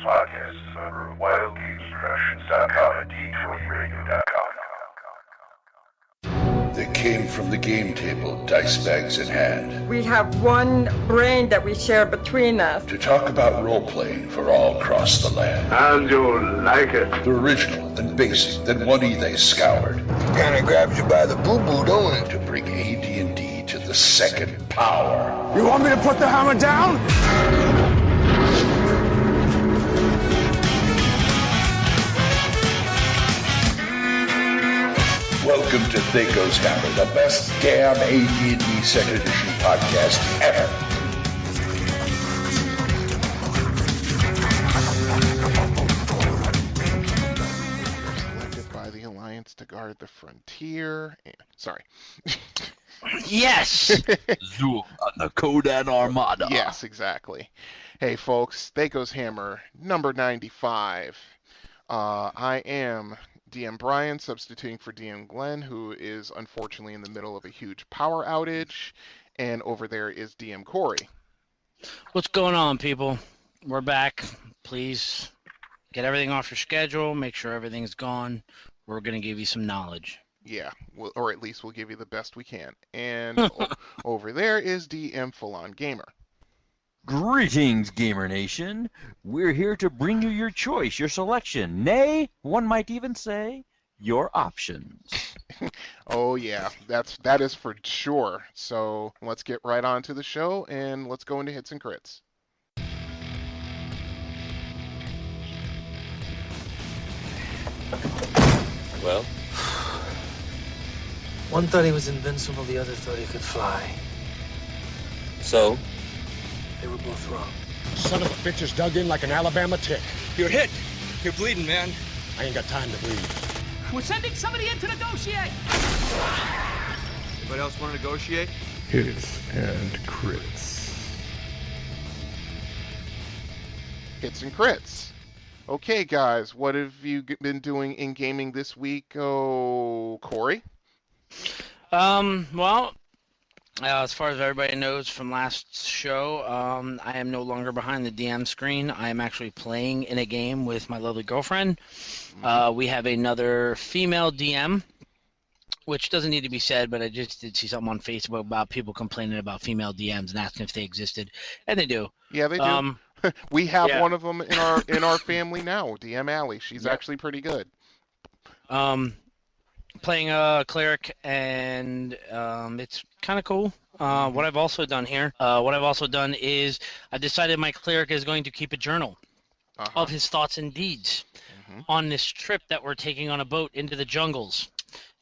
podcast is a member of WildGamesProductions.com and D20Radio.com. They came from the game table, dice bags in hand, We have one brain that we share between us. to talk about role-playing for all across the land. And you'll like it. The original, then basic, then 1E they scoured, Kinda grabs you by the boo-boo, don't it? to bring AD&D to the second power. You want me to put the hammer down? Welcome to THACO's Hammer, the best damn AD&D second edition podcast ever. Selected by the Alliance to guard the frontier. Sorry. Yes! Zoom on the Kodan Armada. Yes, exactly. Hey, folks, THACO's Hammer, number 95. I am DM Brian, substituting for DM Glen, who is unfortunately in the middle of a huge power outage. And over there is DM Corey. What's going on, people? We're back. Please get everything off your schedule. Make sure everything's gone. We're going to give you some knowledge. Yeah, or at least we'll give you the best we can. And over there is DM Full On Gamer. Greetings, Gamer Nation. We're here to bring you your choice, your selection, nay, one might even say, your options. Oh yeah, that is for sure. So let's get right on to the show and let's go into hits and crits. Well, One thought he was invincible, the other thought he could fly. so? They were both wrong. Son of a bitch is dug in like an Alabama tick. You're hit. You're bleeding, man. I ain't got time to bleed. We're sending somebody in to negotiate. Anybody else want to negotiate? Hits and crits. Hits and crits. Okay, guys, what have you been doing in gaming this week? Oh, Corey? Well, as far as everybody knows from last show, I am no longer behind the DM screen. I am actually playing in a game with my lovely girlfriend. We have another female DM, which doesn't need to be said, but I just did see something on Facebook about people complaining about female DMs and asking if they existed, and they do. Yeah, they do. We have yeah. one of them in our family now, DM Allie. She's actually pretty good. Playing a cleric, and it's kind of cool. What I've also done here, is I decided my cleric is going to keep a journal of his thoughts and deeds on this trip that we're taking on a boat into the jungles.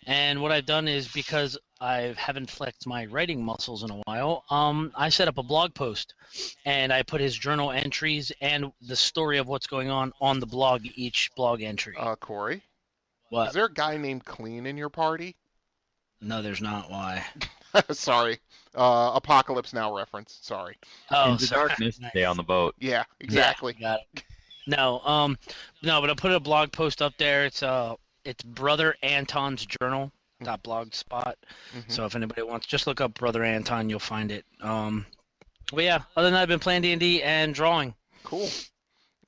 And what I've done is, because I haven't flexed my writing muscles in a while, I set up a blog post, and I put his journal entries and the story of what's going on the blog, each blog entry. Corey? What? Is there a guy named Clean in your party? No, there's not. Why? Sorry. Apocalypse Now reference. Sorry. Oh, Into darkness, stay on the boat. Yeah, exactly. Yeah, got it. No, but I put a blog post up there. It's Brother Anton's Journal. .blogspot. So if anybody wants, just look up Brother Anton, you'll find it. But yeah, other than that, I've been playing D&D and drawing. Cool.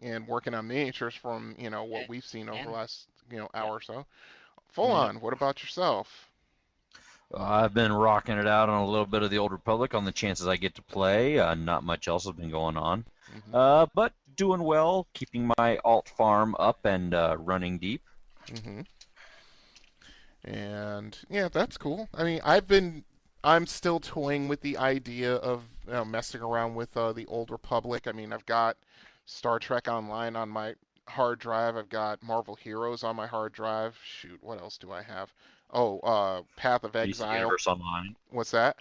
And working on miniatures from, what we've seen over the last, hour or so. Full on, what about yourself? I've been rocking it out on a little bit of the Old Republic on the chances I get to play. Not much else has been going on. But doing well, keeping my alt farm up and running deep. And yeah, that's cool. I mean, I'm still toying with the idea of messing around with the Old Republic. I mean, I've got Star Trek Online on my hard drive. I've got Marvel Heroes on my hard drive. Shoot, what else do I have? Oh, Path of Exile. DC Universe Online. What's that?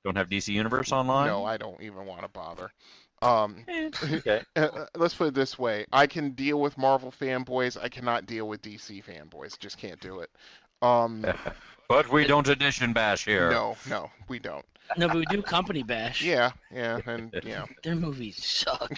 Don't have DC Universe Online? No, I don't even want to bother. Okay. Let's put it this way. I can deal with Marvel fanboys. I cannot deal with DC fanboys. Just can't do it. But we don't edition bash here. No, we don't. No, but we do company bash. Yeah, and yeah. Their movies suck.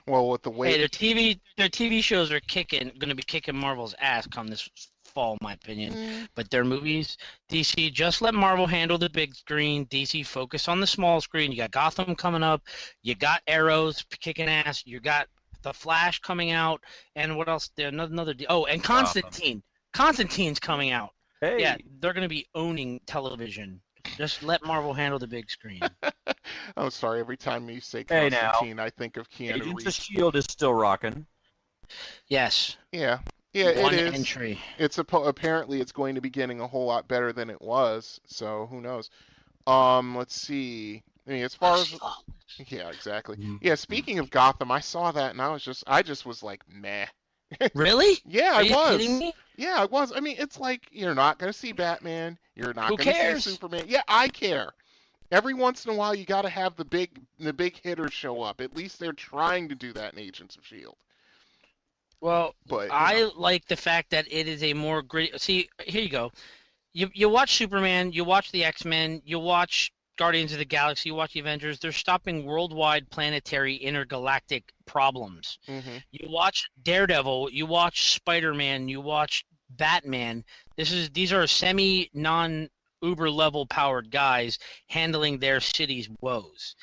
Well, with the way their TV shows are going to be kicking Marvel's ass come this fall, in my opinion. But their movies, DC, just let Marvel handle the big screen. DC, focus on the small screen. You got Gotham coming up. You got Arrows kicking ass. You got the Flash coming out, and what else? Another. Oh, and Constantine. Constantine's coming out. Hey. Yeah, they're going to be owning television. Just let Marvel handle the big screen. I'm sorry. Every time you say Hey, Constantine, I think of Keanu Agents Reeves. of S.H.I.E.L.D. is still rocking. Yes. Yeah. Yeah, One it is. entry. It's apparently it's going to be getting a whole lot better than it was. So who knows? Let's see. I mean, as far as yeah, exactly. Yeah. Speaking of Gotham, I saw that and I just was like, meh. Really? Yeah, Are I you was. kidding me? Yeah, I was. I mean, it's like you're not going to see Batman. You're not Who going to cares? see Superman. Yeah, I care. Every once in a while, you got to have the big hitters show up. At least they're trying to do that in Agents of S.H.I.E.L.D. Well, But I like the fact that it is a more gritty. See, here you go. You watch Superman, you watch the X-Men, you watch Guardians of the Galaxy, you watch the Avengers. They're stopping worldwide, planetary, intergalactic problems. Mm-hmm. You watch Daredevil, you watch Spider-Man, you watch Batman. These are semi-non-Uber level powered guys handling their city's woes.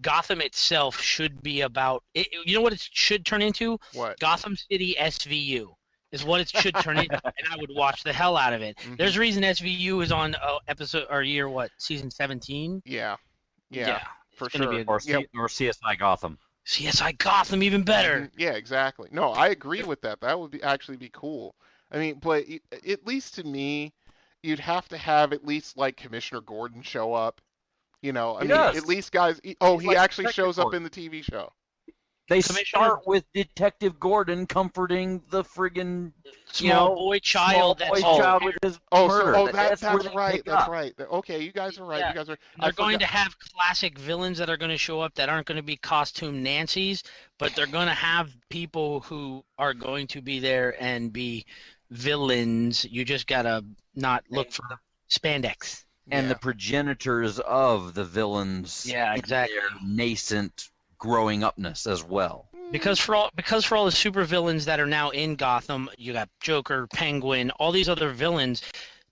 Gotham itself should be about it. You know what it should turn into? What? Gotham City SVU is what it should turn into, and I would watch the hell out of it. There's a reason SVU is on episode or season 17. Yeah, for it's gonna sure. Be Or CSI Gotham. CSI Gotham, even better. Yeah, exactly. No, I agree with that. That would actually be cool. I mean, but at least to me, you'd have to have at least like Commissioner Gordon show up. You know, I mean, at least guys. He actually shows up in the TV show. They start with Detective Gordon comforting the friggin' small boy child with his murder. That's right. That's right. Okay, you guys are right. Yeah. You guys are. They're going to have classic villains that are going to show up that aren't going to be costume Nancy's, but they're going to have people who are going to be there and be villains. You just gotta not look for spandex. And the progenitors of the villains. Yeah, exactly. Their nascent growing upness as well. Because for all the super villains that are now in Gotham, you got Joker, Penguin, all these other villains.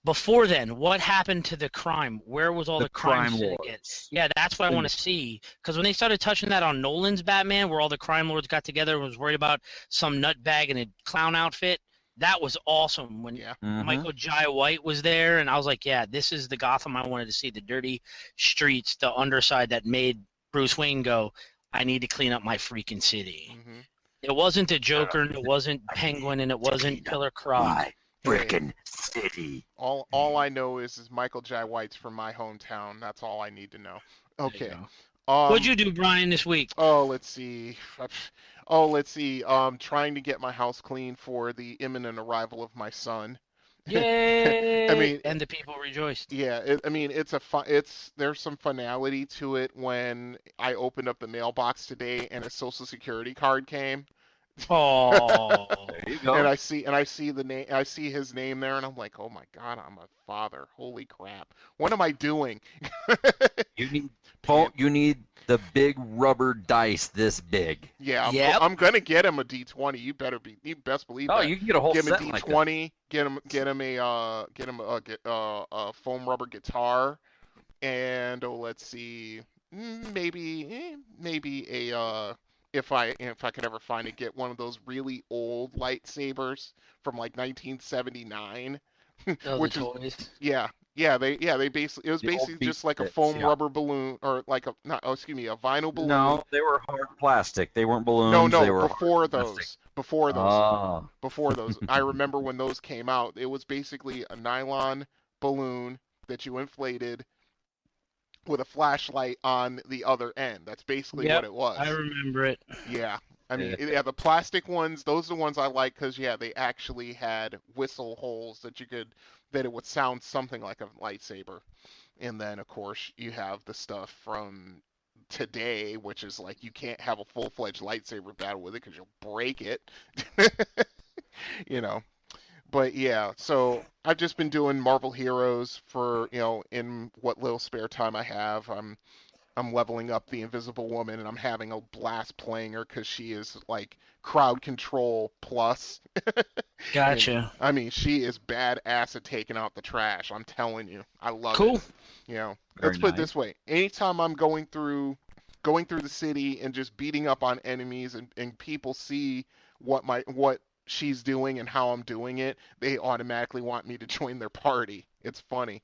Before then, what happened to the crime? Where was all the crime syndicates? Yeah, that's what I want to see. Because when they started touching that on Nolan's Batman, where all the crime lords got together and was worried about some nutbag in a clown outfit, that was awesome. When Michael Jai White was there, and I was like, yeah, this is the Gotham I wanted to see. The dirty streets, the underside that made Bruce Wayne go, I need to clean up my freaking city. It wasn't a Joker, and it wasn't Penguin, and it wasn't Killer Croc. My freaking city. All I know is Michael Jai White's from my hometown. That's all I need to know. Okay. What'd you do, Brian, this week? Let's see. Trying to get my house clean for the imminent arrival of my son. Yay! I mean, and the people rejoiced. Yeah, there's some finality to it when I opened up the mailbox today and a Social Security card came. Oh, there you go. And I see the name. I see his name there, and I'm like, oh my god, I'm a father. Holy crap! What am I doing? You need the big rubber dice this big. Yeah, I'm gonna get him a D20. You best believe that. Oh, you can get a whole set like him a D20. Get him a foam rubber guitar, and let's see, maybe a if I could ever find it, get one of those really old lightsabers from like 1979. Which is toys. they basically it was basically just like a foam rubber balloon or like a vinyl balloon. No, they were hard plastic. They weren't balloons. No, they were before those. Before those. I remember when those came out. It was basically a nylon balloon that you inflated with a flashlight on the other end. That's basically what it was. I remember it. Yeah. I mean, the plastic ones, those are the ones I like because, they actually had whistle holes that it would sound something like a lightsaber. And then, of course, you have the stuff from today, which is like you can't have a full-fledged lightsaber battle with it because you'll break it. But yeah, so I've just been doing Marvel Heroes for, in what little spare time I have. I'm leveling up the Invisible Woman, and I'm having a blast playing her because she is like crowd control plus. Gotcha. And, I mean, she is badass at taking out the trash. I'm telling you, I love it. Cool. Let's put it this way: anytime I'm going through going through the city and just beating up on enemies, and people see what she's doing and how I'm doing it, they automatically want me to join their party. It's funny,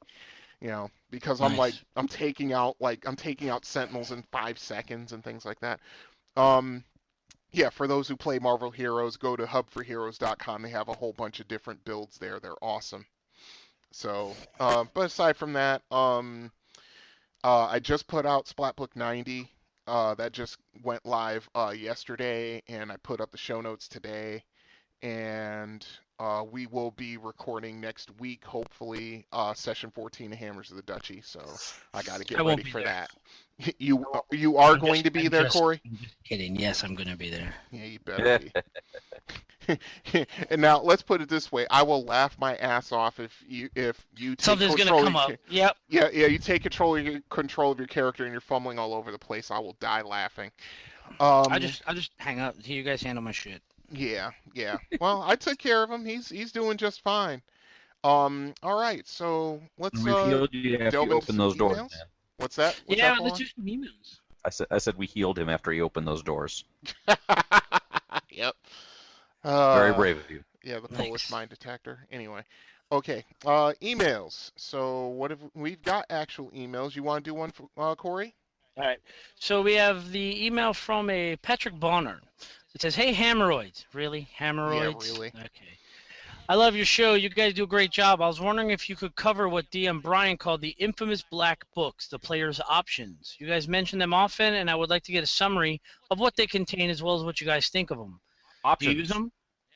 because Nice. I'm taking out sentinels in 5 seconds and things like that. Yeah, for those who play Marvel Heroes, go to hubforheroes.com. They have a whole bunch of different builds there. They're awesome. So, but aside from that, I just put out Splatbook 90. That just went live yesterday, and I put up the show notes today. And we will be recording next week, hopefully, session 14 of Hammers of the Duchy. So I got to get ready for that. You are going to be there, Corey? I'm just kidding. Yes, I'm going to be there. Yeah, you better be. And now let's put it this way: I will laugh my ass off if you take Something's going to come up. Yep. Yeah. You take control of your character and you're fumbling all over the place. I will die laughing. I'll just hang up. You guys handle my shit. Yeah. Well, I took care of him. He's doing just fine. All right, so let's You have to open those doors, man. What's that? Let's do some emails. I said we healed him after he opened those doors. Yep. Very brave of you. Yeah, the Polish mine detector. Anyway, okay. Emails. So we've got actual emails? You want to do one, Corey? All right. So we have the email from a Patrick Bonner. It says, "Hey, Hammeroids." Really? Hammeroids? Yeah, really. Okay. I love your show. You guys do a great job. I was wondering if you could cover what DM Brian called the infamous black books, the player's options. You guys mention them often, and I would like to get a summary of what they contain as well as what you guys think of them. Options. Do you use them?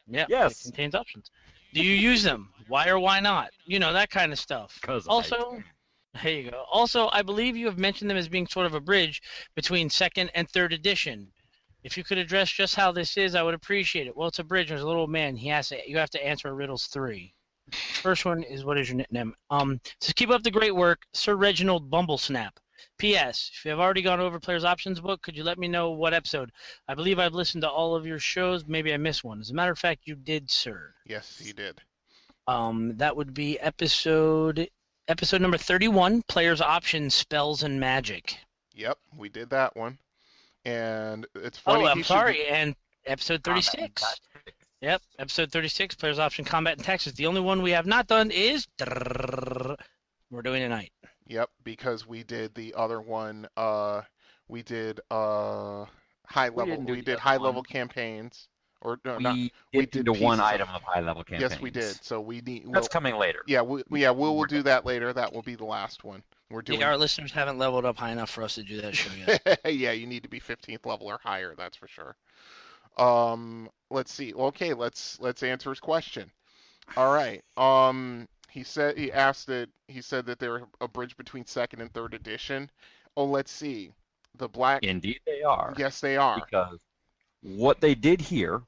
Yeah. Yes. It contains options. Do you use them? Why or why not? That kind of stuff. Also, there you go. Also, I believe you have mentioned them as being sort of a bridge between second and third edition. If you could address just how this is, I would appreciate it. Well, it's a bridge. There's a little man. You have to answer riddles 3. First one is, what is your nickname? So keep up the great work, Sir Reginald Bumblesnap. P.S. If you have already gone over Player's Options book, could you let me know what episode? I believe I've listened to all of your shows. Maybe I missed one. As a matter of fact, you did, sir. Yes, you did. That would be episode number 31, Player's Options, Spells and Magic. Yep, we did that one. And it's funny. Oh, I'm sorry. And episode 36. Yep, episode 36, Player's Option, Combat and Tactics. The only one we have not done is we're doing tonight. Yep, because we did the other one. We did high level. We did high level campaigns. Or no, we did one item of high level campaigns. Yes, we did. So we need. That's coming later. Yeah, we'll do that later. That will be the last one. We're doing. Yeah, our listeners haven't leveled up high enough for us to do that show yet. Yeah, you need to be 15th level or higher. That's for sure. Let's see. Okay, let's answer his question. All right. He said that they're a bridge between second and third edition. Oh, let's see. The black. Indeed, they are. Yes, they are. Because what they did here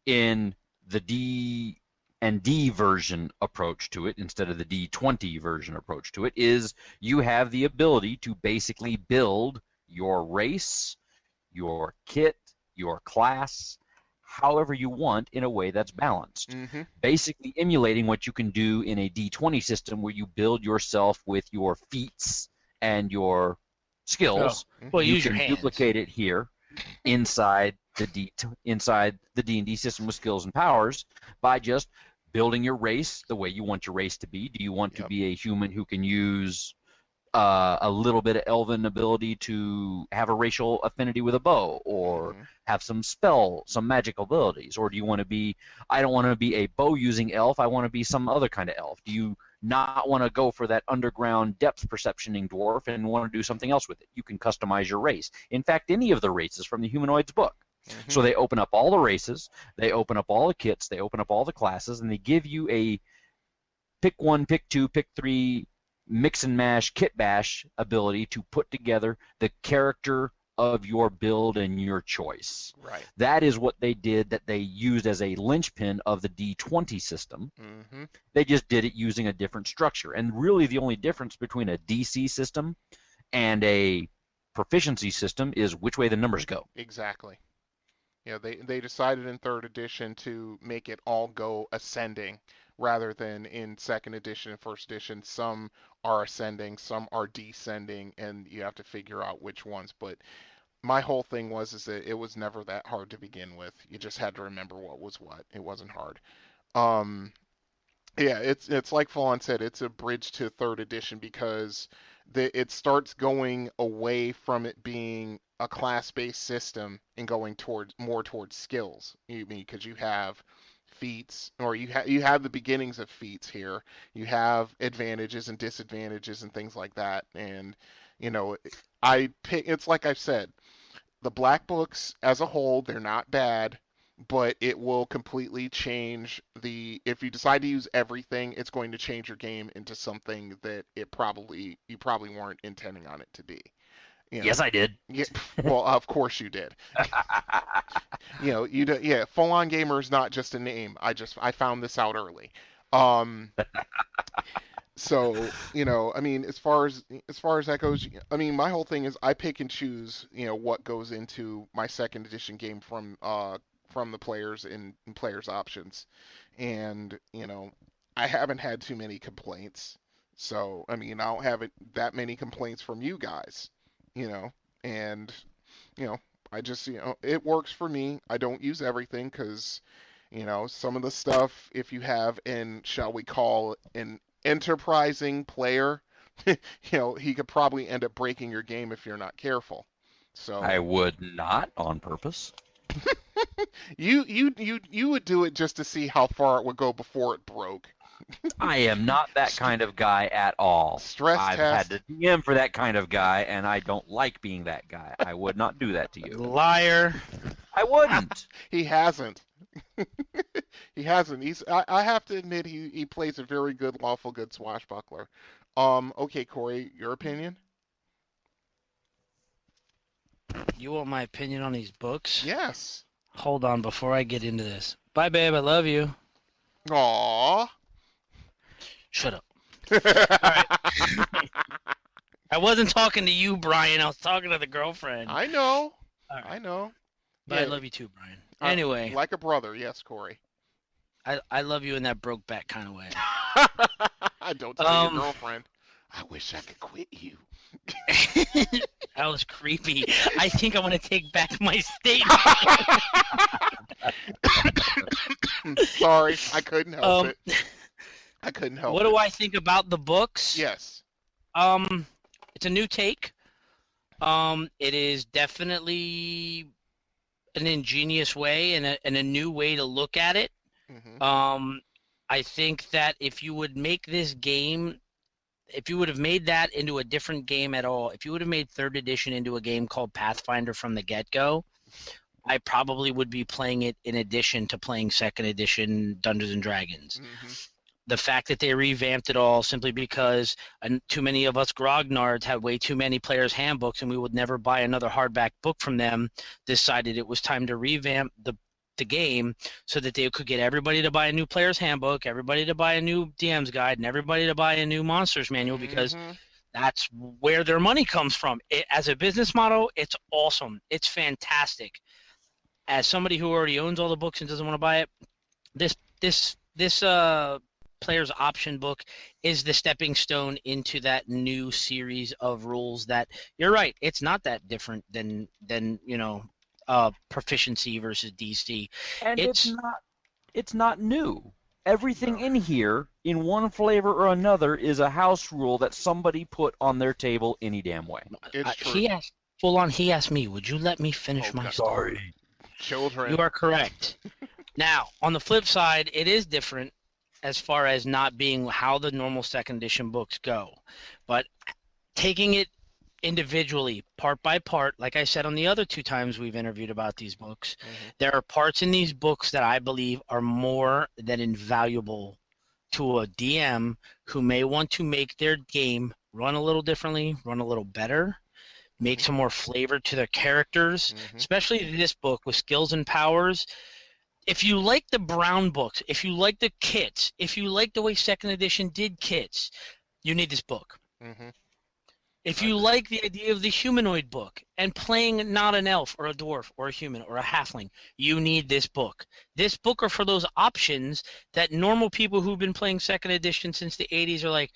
in the D&D version approach to it, instead of the D20 version approach to it, is you have the ability to basically build your race, your kit, your class, however you want, in a way that's balanced. Mm-hmm. Basically emulating what you can do in a D20 system, where you build yourself with your feats and your skills. Oh. Well, you use can your hands. duplicate it here inside the D&D system with skills and powers by just building your race the way you want your race to be. Do you want to be a human who can use a little bit of elven ability to have a racial affinity with a bow, or have some magical abilities? Or do you want to be, I don't want to be a bow using elf, I want to be some other kind of elf? Do you not want to go for that underground depth perceptioning dwarf and want to do something else with it? You can customize your race. In fact, any of the races from the Humanoids book. Mm-hmm. So they open up all the races, they open up all the kits, they open up all the classes, and they give you a pick 1, pick 2, pick 3, mix and mash, kit bash ability to put together the character of your build and your choice. Right. That is what they did, that they used as a linchpin of the D20 system. Mm-hmm. They just did it using a different structure. And really the only difference between a DC system and a proficiency system is which way the numbers go. Exactly. Yeah, they decided in third edition to make it all go ascending, rather than in second edition and first edition, some are ascending, some are descending, and you have to figure out which ones. But my whole thing is that it was never that hard to begin with. You just had to remember what was what. It wasn't hard. Um, yeah, it's like Fallen said, it's a bridge to third edition because it starts going away from it being a class-based system and going towards skills. You mean because you have feats, or you have the beginnings of feats here. You have advantages and disadvantages and things like that. And you know, it's like I've said, the black books as a whole, they're not bad, but it will completely change if you decide to use everything, it's going to change your game into something that you probably weren't intending on it to be. You know, Yes, I did. yeah, well, of course you did. Yeah, full on gamer is not just a name. I found this out early. So, I mean, as far as that goes, I mean, my whole thing is I pick and choose, what goes into my second edition game from the players and players options. And, I haven't had too many complaints. So, I mean, I don't have that many complaints from you guys, and, I just, it works for me. I don't use everything because, some of the stuff, if you have shall we call, an enterprising player, he could probably end up breaking your game if you're not careful. So I would not on purpose. you would do it just to see how far it would go before it broke. I am not that kind of guy at all. I've had to DM for that kind of guy, and I don't like being that guy. I would not do that to you. Liar. I wouldn't. He hasn't. He hasn't. I have to admit he plays a very good, lawful good swashbuckler. Okay, Corey, your opinion? You want my opinion on these books? Yes. Hold on before I get into this. Bye, babe. I love you. Aww. Shut up. All right. I wasn't talking to you, Brian. I was talking to the girlfriend. I know. Right. I know. But yeah. I love you too, Brian. Anyway. Like a brother. Yes, Corey. I love you in that broke back kind of way. Don't tell your girlfriend. I wish I could quit you. That was creepy. I think I want to take back my statement. Sorry, I couldn't help it. I couldn't help it. What do I think about the books? Yes. It's a new take. It is definitely an ingenious way and a new way to look at it. Mm-hmm. I think that if you would make this game, if you would have made that into a different game at all, if you would have made 3rd edition into a game called Pathfinder from the get-go, I probably would be playing it in addition to playing 2nd edition Dungeons & Dragons. Mm-hmm. The fact that they revamped it all simply because too many of us grognards had way too many players' handbooks and we would never buy another hardback book from them, decided it was time to revamp the game so that they could get everybody to buy a new player's handbook, everybody to buy a new DM's guide, and everybody to buy a new monsters manual because that's where their money comes from. As a business model, it's awesome. It's fantastic. As somebody who already owns all the books and doesn't want to buy it, this player's option book is the stepping stone into that new series of rules that, you're right, it's not that different than proficiency versus DC. And it's not new. Everything in here, in one flavor or another, is a house rule that somebody put on their table any damn way. It's true. He asked me, would you let me finish my story? Children. You are correct. Now, on the flip side, it is different as far as not being how the normal 2nd edition books go. But taking it individually, part by part, like I said on the other 2 times we've interviewed about these books, there are parts in these books that I believe are more than invaluable to a DM who may want to make their game run a little differently, run a little better, make some more flavor to their characters, especially this book with skills and powers. If you like the Brown books, if you like the kits, if you like the way 2nd edition did kits, you need this book. If you like the idea of the humanoid book and playing not an elf or a dwarf or a human or a halfling, you need this book. This book are for those options that normal people who've been playing 2nd edition since the 80s are like,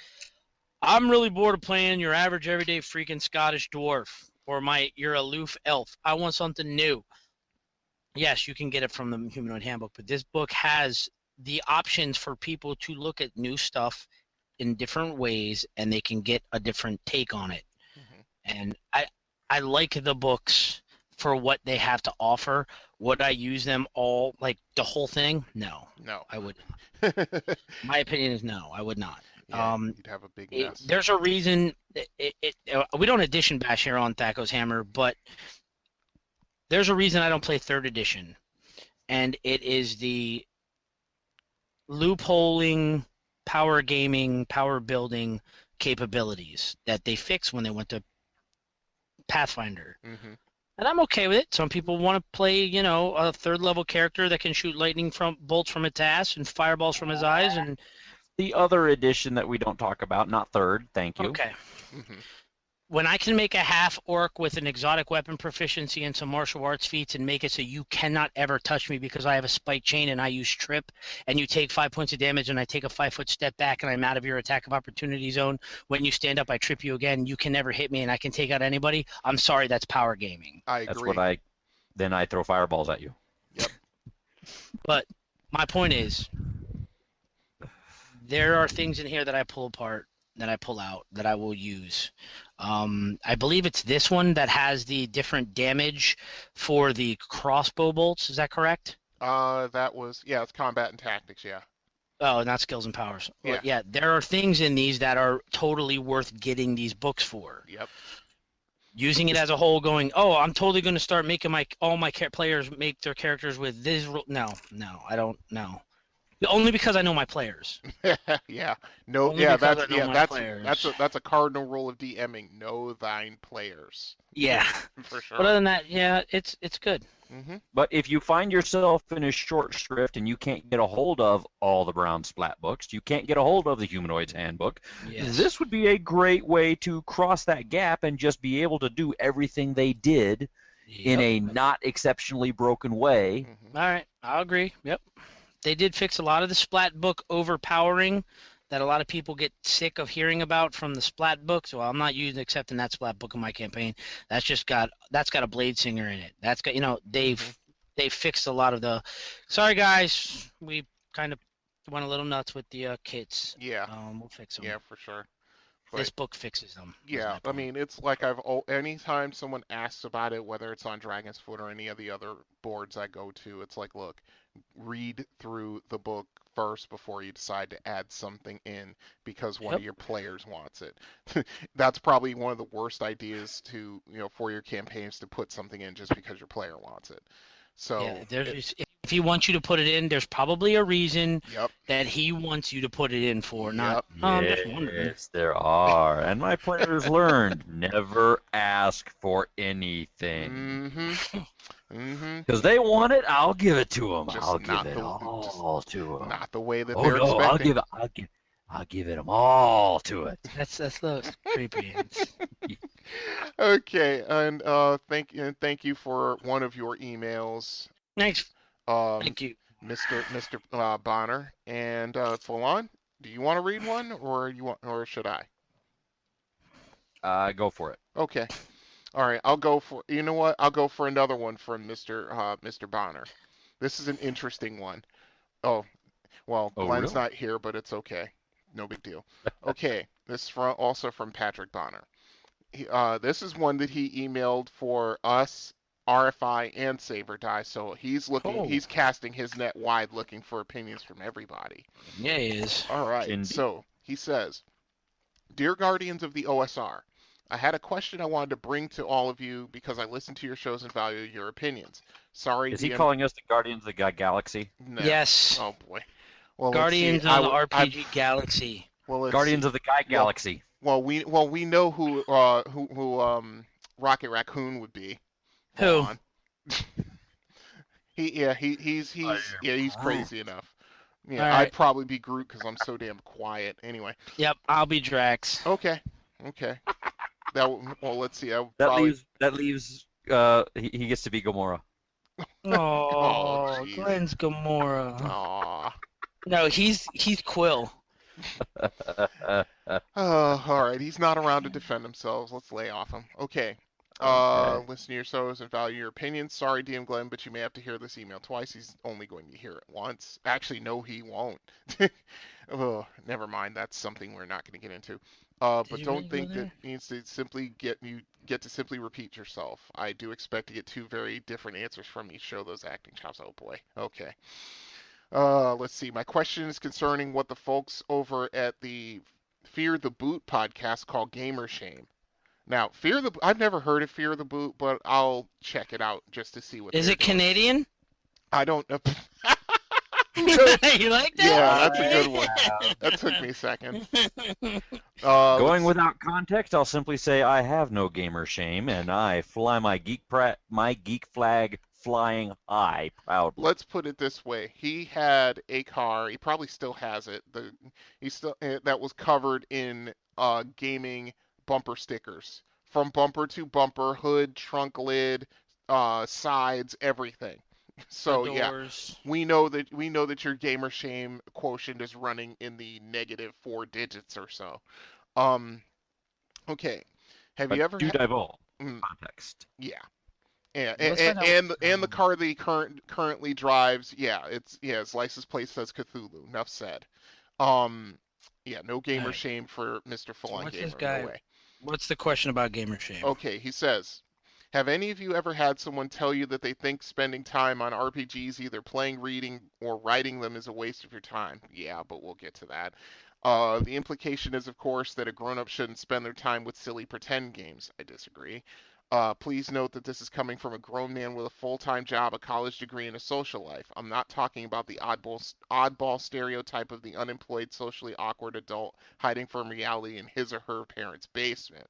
I'm really bored of playing your average everyday freaking Scottish dwarf or your aloof elf. I want something new. Yes, you can get it from the Humanoid Handbook, but this book has the options for people to look at new stuff in different ways, and they can get a different take on it. And I like the books for what they have to offer. Would I use them all, like the whole thing? No, I wouldn't. My opinion is no, I would not. Yeah, you'd have a big mess. There's a reason. We don't edition bash here on THACO's Hammer, but there's a reason I don't play 3rd edition, and it is the loopholing, power gaming, power building capabilities that they fixed when they went to Pathfinder. And I'm okay with it. Some people want to play, a 3rd level character that can shoot lightning bolts from its ass and fireballs from his eyes. And the other edition that we don't talk about, not 3rd, thank you. Okay. When I can make a half orc with an exotic weapon proficiency and some martial arts feats and make it so you cannot ever touch me because I have a spike chain and I use trip, and you take 5 points of damage and I take a 5-foot step back and I'm out of your attack of opportunity zone. When you stand up, I trip you again. You can never hit me and I can take out anybody. I'm sorry, that's power gaming. I agree. Then I throw fireballs at you. Yep. But my point is, there are things in here that I pull apart, that I pull out, that I will use. I believe it's this one that has the different damage for the crossbow bolts. Is that correct? It's combat and tactics, yeah. Oh, not skills and powers. Yeah. Well, yeah, there are things in these that are totally worth getting these books for. Yep. Using it as a whole, going, oh, I'm totally going to start making all my players make their characters with this. No, I don't know. Only because I know my players. Yeah. No. Only yeah. That's a cardinal rule of DMing. Know thine players. Yeah. For sure. But other than that, yeah, it's good. But if you find yourself in a short shrift and you can't get a hold of all the Brown Splat books, you can't get a hold of the Humanoid's Handbook, this would be a great way to cross that gap and just be able to do everything they did in a not exceptionally broken way. All right, I'll agree. Yep. They did fix a lot of the Splat book overpowering that a lot of people get sick of hearing about from the Splat book. So I'm not accepting that Splat book in my campaign. That's got a Blade Singer in it. That's got they've fixed a lot of the. Sorry guys, we kind of went a little nuts with the kits. Yeah. We'll fix them. Yeah, for sure. This book fixes them. Yeah, I mean, it's like anytime someone asks about it, whether it's on Dragon's Foot or any of the other boards I go to, it's like, look, read through the book first before you decide to add something in because one of your players wants it. That's probably one of the worst ideas for your campaigns, to put something in just because your player wants it. So if he wants you to put it in, there's probably a reason that he wants you to put it in for. Not yes, there are. And my players learned never ask for anything. Because they want it, I'll give it to them. I'll give it all to them. Not the way that they're expecting. I'll give it them all to it. That's creepy. Okay, and thank you for one of your emails. Thanks. Thank you, Mr. Bonner. And Falon, do you want to read one, or should I? Go for it. Okay. All right, I'll go for. You know what? I'll go for another one from Mr. Bonner. This is an interesting one. Oh, well, Glenn's really? not here, but it's okay. No big deal. Okay, this is also from Patrick Bonner. This is one that he emailed for us, RFI, and Saber Die. So he's casting his net wide, looking for opinions from everybody. Yeah, he is. All right. Indeed. So he says, "Dear Guardians of the OSR, I had a question I wanted to bring to all of you because I listen to your shows and value your opinions. Sorry, is he calling us the Guardians of the Galaxy? No. Yes. Oh boy. Well, Guardians of the RPG Galaxy. Well, Guardians of the Galaxy. Well, we know who Rocket Raccoon would be. Who? He's crazy enough. Yeah, right. I'd probably be Groot because I'm so damn quiet. Anyway. Yep, I'll be Drax. Okay. Let's see. That leaves. He gets to be Gamora. Oh, Glenn's Gamora. Aw. No, he's Quill. All right, he's not around to defend himself. Let's lay off him. Okay. Okay. Listen to your shows and value your opinions. Sorry, DM Glenn, but you may have to hear this email twice. He's only going to hear it once. Actually, no, he won't. Oh, never mind. That's something we're not going to get into. But you don't really go think that there? means to simply get to simply repeat yourself. I do expect to get two very different answers from each show. Those acting chops. Oh boy. Okay. Let's see. My question is concerning what the folks over at the Fear the Boot podcast call gamer shame. Now, I've never heard of Fear the Boot, but I'll check it out just to see what Is they're it doing. Canadian? I don't know. You like that? Yeah, that's a good one. That took me a second. Going without context, I'll simply say I have no gamer shame, and I fly my geek flag flying high proudly. Let's put it this way: he had a car. He probably still has it. That was covered in gaming bumper stickers, from bumper to bumper, hood, trunk lid, sides, everything. So yeah, we know that your gamer shame quotient is running in the negative 4 digits or so. Okay. Have you ever divulge context? Yeah. And the car that he currently drives, his license plate says Cthulhu. Enough said. No gamer shame for Mr. Full On Gamer. No way. What's the question about gamer shame? Okay, he says, have any of you ever had someone tell you that they think spending time on RPGs, either playing, reading, or writing them, is a waste of your time? Yeah, but we'll get to that. The implication is, of course, that a grown-up shouldn't spend their time with silly pretend games. I disagree. Please note that this is coming from a grown man with a full-time job, a college degree, and a social life. I'm not talking about the oddball stereotype of the unemployed, socially awkward adult hiding from reality in his or her parents' basement.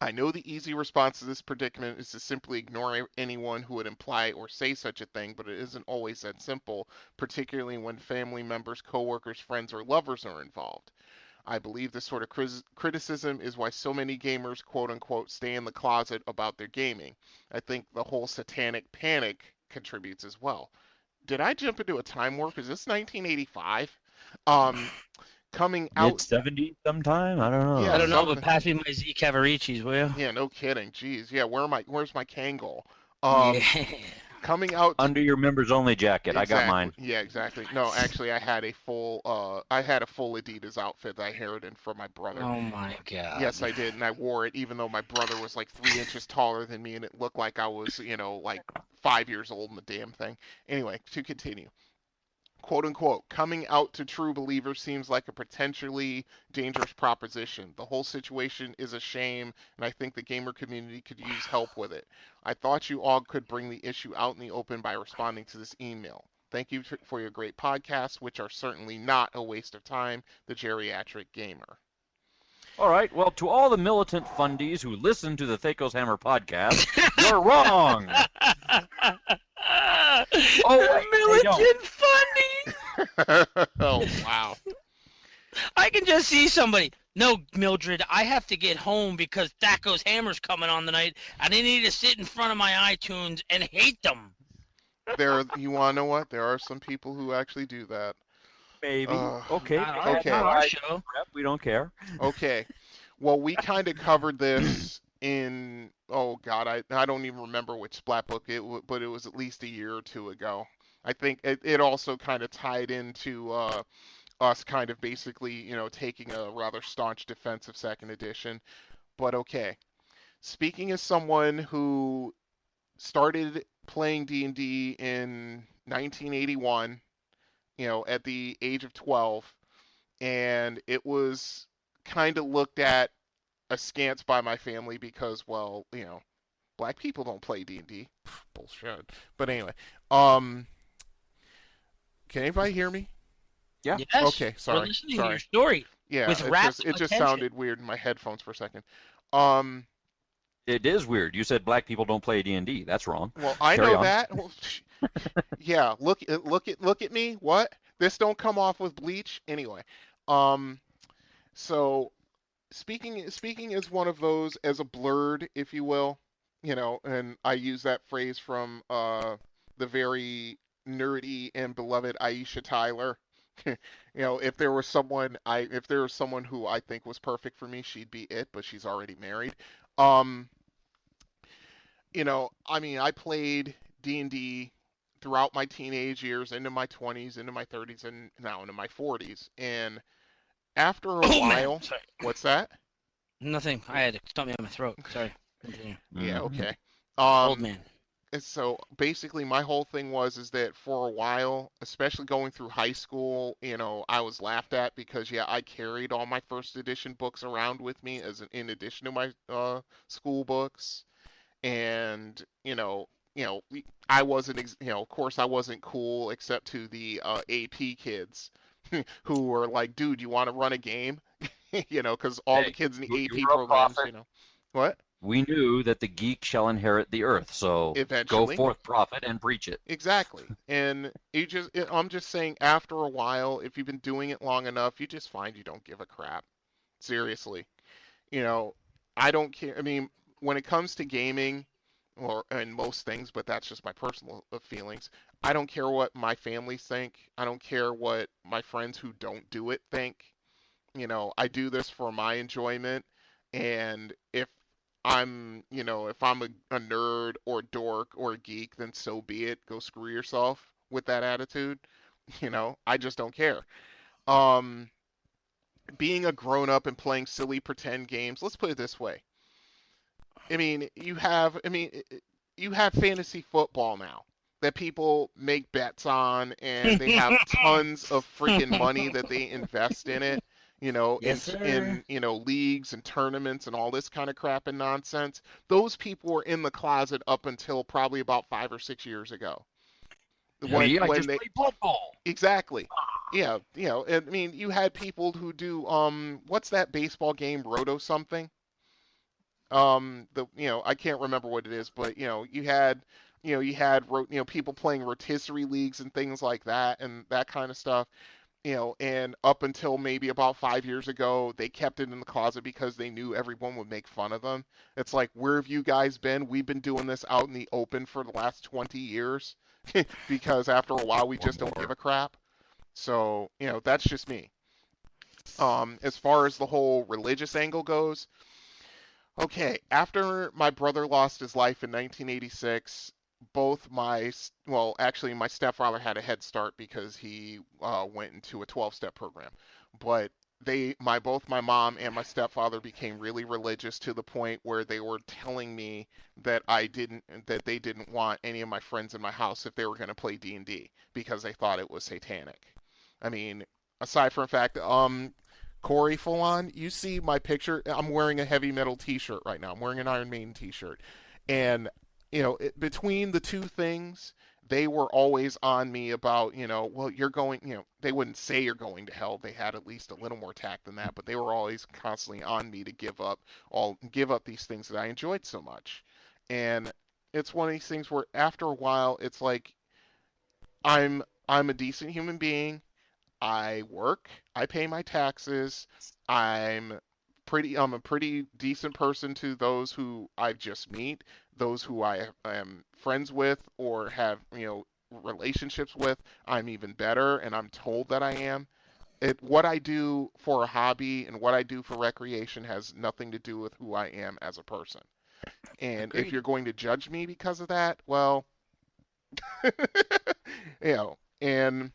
I know the easy response to this predicament is to simply ignore anyone who would imply or say such a thing, but it isn't always that simple, particularly when family members, coworkers, friends, or lovers are involved. I believe this sort of criticism is why so many gamers, quote-unquote, stay in the closet about their gaming. I think the whole satanic panic contributes as well. Did I jump into a time warp? Is this 1985? Coming out mid-70s sometime. I don't know. Yeah, I don't know, but pass me my Z Cavaricis, will you? Yeah, no kidding. Jeez, yeah. Where's my Kangol? Coming out under your members only jacket. Exactly. I got mine. Yeah, exactly. No, actually, I had a full Adidas outfit that I inherited from my brother. Oh my god. Yes, I did, and I wore it even though my brother was like 3 inches taller than me, and it looked like I was, like 5 years old in the damn thing. Anyway, to continue. Quote unquote, coming out to true believers seems like a potentially dangerous proposition. The whole situation is a shame, and I think the gamer community could use help with it. I thought you all could bring the issue out in the open by responding to this email. Thank you for your great podcasts, which are certainly not a waste of time. The Geriatric Gamer. All right. Well, to all the militant fundies who listen to the THACO's Hammer podcast, you're wrong. Militant funny. Oh wow! I can just see somebody. No, Mildred, I have to get home because THACO's Hammer's coming on tonight, and I need to sit in front of my iTunes and hate them. You want to know what? There are some people who actually do that. Maybe. Okay. Not our show. We don't care. Okay. Well, we kind of covered this in, oh God, I don't even remember which Splat book but it was at least a year or two ago. I think it also kind of tied into us kind of basically, taking a rather staunch defense of second edition. But okay. Speaking as someone who started playing D&D in 1981, at the age of 12, and it was kind of looked at askance by my family because, well, black people don't play D&D. Bullshit. But anyway, can anybody hear me? Yeah. Yes. Okay. Sorry. We're listening to your story. Yeah. With it just sounded weird in my headphones for a second. It is weird. You said black people don't play D&D. That's wrong. Well, I know that. Well, yeah. Look at me. What? This don't come off with bleach anyway. So speaking as one of those, as a blurred, if you will, and I use that phrase from the very nerdy and beloved Aisha Tyler, If there was someone who I think was perfect for me, she'd be it, but she's already married. Um, I mean, I played D&D throughout my teenage years, into my 20s, into my 30s, and now into my 40s. And after a Oh man, while, sorry. what's that? Nothing. I had something in my throat. Sorry. Continue. Yeah, okay. Old man. And so basically my whole thing is that for a while, especially going through high school, I was laughed at because I carried all my first edition books around with me in addition to my school books. And I wasn't of course I wasn't cool except to the AP kids who were like, dude, you want to run a game? Because all the kids in the AP programs, what? We knew that the geek shall inherit the earth, so Eventually. Go forth, prophet, and preach it. Exactly. And I'm just saying, after a while, if you've been doing it long enough, you just find you don't give a crap. Seriously. I don't care. I mean, when it comes to gaming, and most things, but that's just my personal feelings. I don't care what my family think. I don't care what my friends who don't do it think. I do this for my enjoyment, and if I'm a nerd or dork or a geek, then so be it. Go screw yourself with that attitude. I just don't care. Um, Being a grown up and playing silly pretend games, let's put it this way. I mean, you have fantasy football now that people make bets on, and they have tons of freaking money that they invest in it. Yes, in leagues and tournaments and all this kind of crap and nonsense. Those people were in the closet up until probably about 5 or 6 years ago. When they play Blood Bowl. Exactly. Yeah, I mean, you had people who do what's that baseball game, Roto something? I can't remember what it is, but you had people playing rotisserie leagues and things like that and that kind of stuff. And up until maybe about 5 years ago, they kept it in the closet because they knew everyone would make fun of them. It's like, where have you guys been? We've been doing this out in the open for the last 20 years because after a while, we just don't give a crap. So, that's just me. As far as the whole religious angle goes, okay, after my brother lost his life in 1986, my stepfather had a head start because he went into a 12-step program. But both my mom and my stepfather became really religious to the point where they were telling me that they didn't want any of my friends in my house if they were going to play D&D because they thought it was satanic. I mean, aside from the fact, Corey, full on, you see my picture. I'm wearing a heavy metal t-shirt right now. I'm wearing an Iron Maiden t-shirt. And, between the two things, they were always on me about, well, you're going, they wouldn't say you're going to hell. They had at least a little more tact than that, but they were always constantly on me to give up these things that I enjoyed so much. And it's one of these things where after a while, it's like, I'm a decent human being. I work, I pay my taxes, I'm a pretty decent person to those who I just meet, those who I am friends with or have, relationships with, I'm even better and I'm told that I am. What I do for a hobby and what I do for recreation has nothing to do with who I am as a person. And Agreed. if you're going to judge me because of that, well, and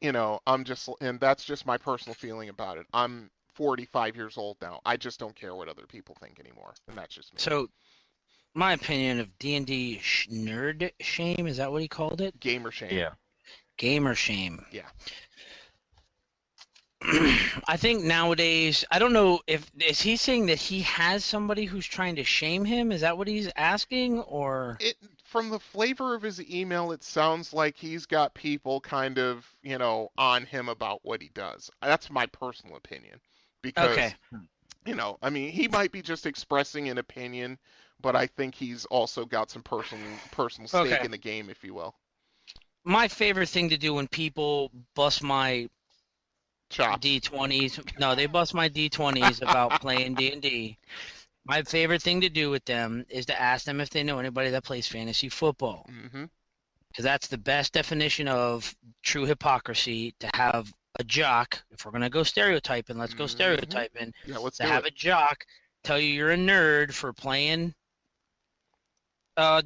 and that's just my personal feeling about it. I'm 45 years old now. I just don't care what other people think anymore, and that's just me. So, my opinion of D&D nerd shame, is that what he called it? Gamer shame. Yeah. Gamer shame. Yeah. I think nowadays, I don't know is he saying that he has somebody who's trying to shame him? Is that what he's asking, or? From the flavor of his email, it sounds like he's got people kind of, on him about what he does. That's my personal opinion. Because, Okay. I mean, he might be just expressing an opinion, but I think he's also got some personal stake in the game, if you will. My favorite thing to do when people bust my Chops. D20s, no, they bust my D20s about playing D&D. My favorite thing to do with them is to ask them if they know anybody that plays fantasy football. Mm-hmm. Because that's the best definition of true hypocrisy to have a jock, if we're going to go stereotyping, let's go stereotyping, Yeah, let's to do have it. a jock tell you you're a nerd for playing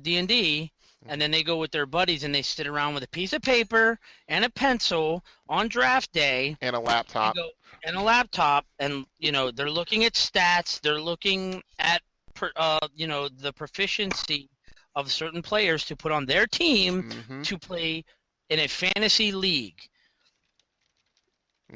D&D, and then they go with their buddies and they sit around with a piece of paper and a pencil on draft day And a laptop. And they're looking at stats, they're looking at the proficiency of certain players to put on their team to play in a fantasy league.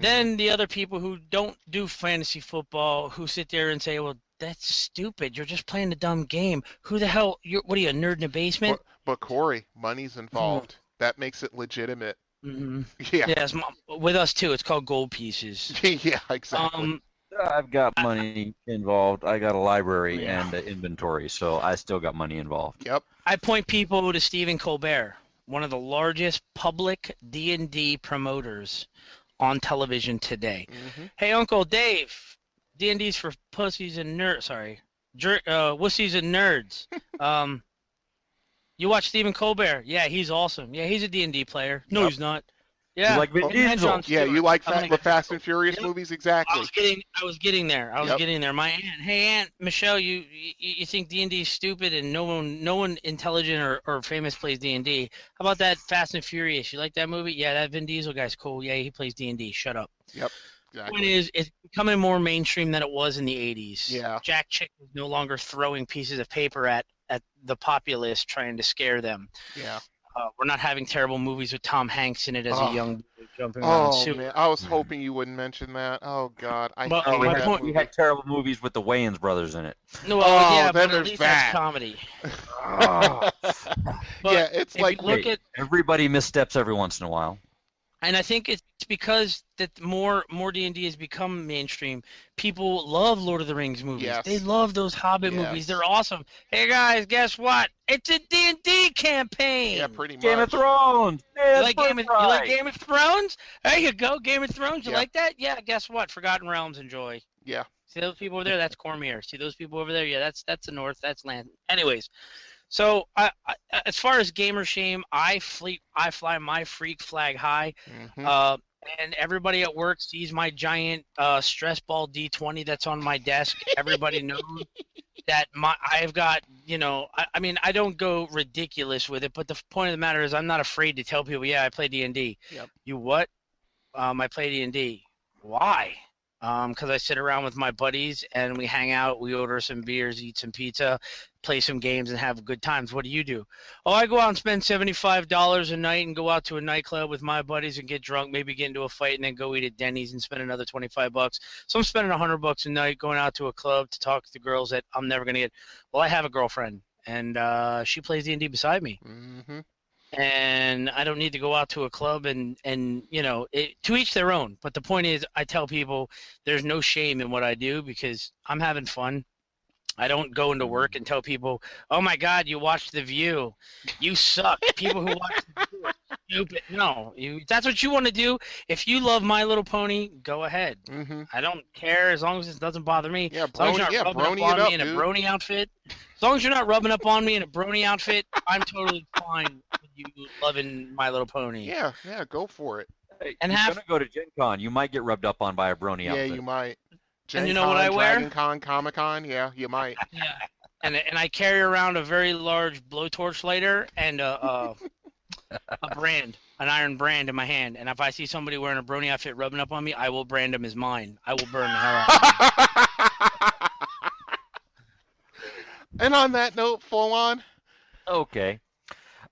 Then the other people who don't do fantasy football, who sit there and say, well, that's stupid. You're just playing a dumb game. Who the hell? What are you, a nerd in the basement? But Corey, money's involved. That makes it legitimate. Mm-hmm. Yeah. Yes, with us too. It's called gold pieces. Yeah, exactly. I've got money involved. I got a library and an inventory, so I still got money involved. Yep. I point people to Stephen Colbert, one of the largest public D&D promoters on television today. Hey, Uncle Dave, D&D's for pussies and nerds. Sorry, wussies and nerds. You watch Stephen Colbert? Yeah, he's awesome. Yeah, he's a D&D player. No, he's not. Yeah, you like Vin Diesel? Yeah, you like the Fast and Furious movies? Exactly. I was getting there. My aunt. Hey, Aunt Michelle, you think D&D is stupid and no one intelligent or famous plays D&D? How about that Fast and Furious? You like that movie? Yeah, that Vin Diesel guy's cool. Yeah, he plays D&D. Shut up. Yep. Exactly. Point is, it's becoming more mainstream than it was in the 80s. Yeah. Jack Chick was no longer throwing pieces of paper at the populace trying to scare them. Yeah. We're not having terrible movies with Tom Hanks in it as a young boy jumping around. Oh, man. I was hoping you wouldn't mention that. Oh, God. We had terrible movies with the Wayans brothers in it. No, yeah, then but there's at least that. that's comedy. Yeah, it's like... everybody missteps every once in a while. And I think it's because that more D&D has become mainstream. People love Lord of the Rings movies. Yes. They love those Hobbit movies. They're awesome. Hey guys, guess what? It's a D&D campaign. Yeah, pretty much. Game of Thrones. You like Game of Thrones? There you go. Game of Thrones. You like that? Yeah. Guess what? Forgotten Realms. Enjoy. Yeah. See those people over there? That's Cormier. See those people over there? Yeah, that's the North. That's land. Anyways. So, as far as gamer shame, I fly my freak flag high, and everybody at work sees my giant stress ball D20 that's on my desk. Everybody knows that I've got, I mean, I don't go ridiculous with it, but the point of the matter is I'm not afraid to tell people, yeah, I play D&D. Yep. You what? I play D&D. Why? Because I sit around with my buddies and we hang out, we order some beers, eat some pizza, play some games, and have good times. What do you do? Oh, I go out and spend $75 a night and go out to a nightclub with my buddies and get drunk, maybe get into a fight, and then go eat at Denny's and spend another $25. So I'm spending $100 a night going out to a club to talk to girls that I'm never gonna get. Well, I have a girlfriend, and she plays D&D beside me. And I don't need to go out to a club and to each their own. But the point is, I tell people there's no shame in what I do because I'm having fun. I don't go into work and tell people, oh my God, you watched The View. You suck. People who watch The View are stupid. No, that's what you want to do. If you love My Little Pony, go ahead. I don't care as long as it doesn't bother me. Yeah, as long as you're not rubbing up on me in a brony outfit. As long as you're not rubbing up on me in a brony outfit, I'm totally fine with you loving My Little Pony. Yeah, go for it. Hey, and you're gonna go to Gen Con. You might get rubbed up on by a brony outfit. Yeah, you might. And you know what I wear? Dragon Con, Comic Con, yeah, you might. Yeah, and I carry around a very large blowtorch lighter and a brand, an iron brand in my hand. And if I see somebody wearing a brony outfit rubbing up on me, I will brand them as mine. I will burn the hell out of them. And on that note, full on. Okay,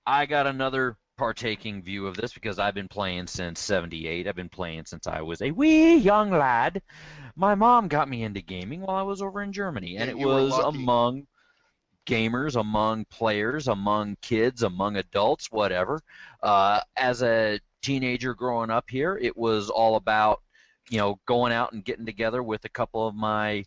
I got another partaking view of this because I've been playing since '78. I've been playing since I was a wee young lad. My mom got me into gaming while I was over in Germany, and it was among gamers, among players, among kids, among adults, whatever. As a teenager growing up here, it was all about, going out and getting together with a couple of my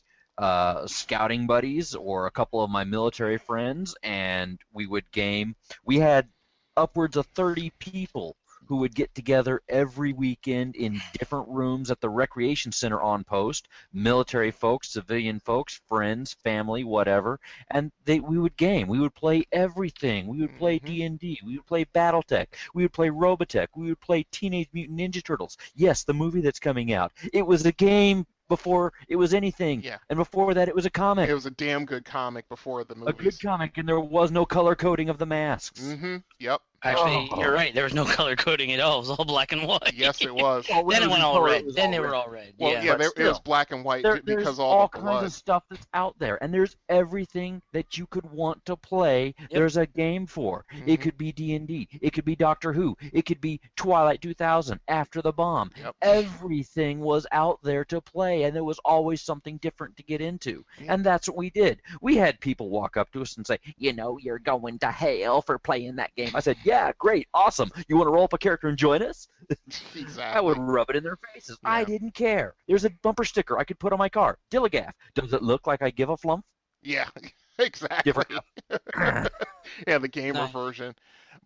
scouting buddies or a couple of my military friends, and we would game. We had upwards of 30 people who would get together every weekend in different rooms at the recreation center on post, military folks, civilian folks, friends, family, whatever, and we would game. We would play everything. We would play D&D. We would play Battletech. We would play Robotech. We would play Teenage Mutant Ninja Turtles. Yes, the movie that's coming out. It was a game before it was anything. Yeah. And before that, it was a comic. It was a damn good comic before the movies. A good comic, and there was no color coding of the masks. Yep. Actually, you're right. There was no color coding at all. It was all black and white. Yes, it was. Then it went all red. Then they were all red. Well, yeah, it was black and white because there's all the kinds blood. of stuff that's out there, and there's everything that you could want to play. Yep. There's a game for. It could be D&D. It could be Doctor Who. It could be Twilight 2000, After the Bomb. Yep. Everything was out there to play, and there was always something different to get into. And that's what we did. We had people walk up to us and say, you're going to hell for playing that game. I said, yeah, great, awesome. You want to roll up a character and join us? Exactly. I would rub it in their faces. Yeah. I didn't care. There's a bumper sticker I could put on my car. Dilligaff. Does it look like I give a flump? Yeah, exactly. Yeah, the gamer version.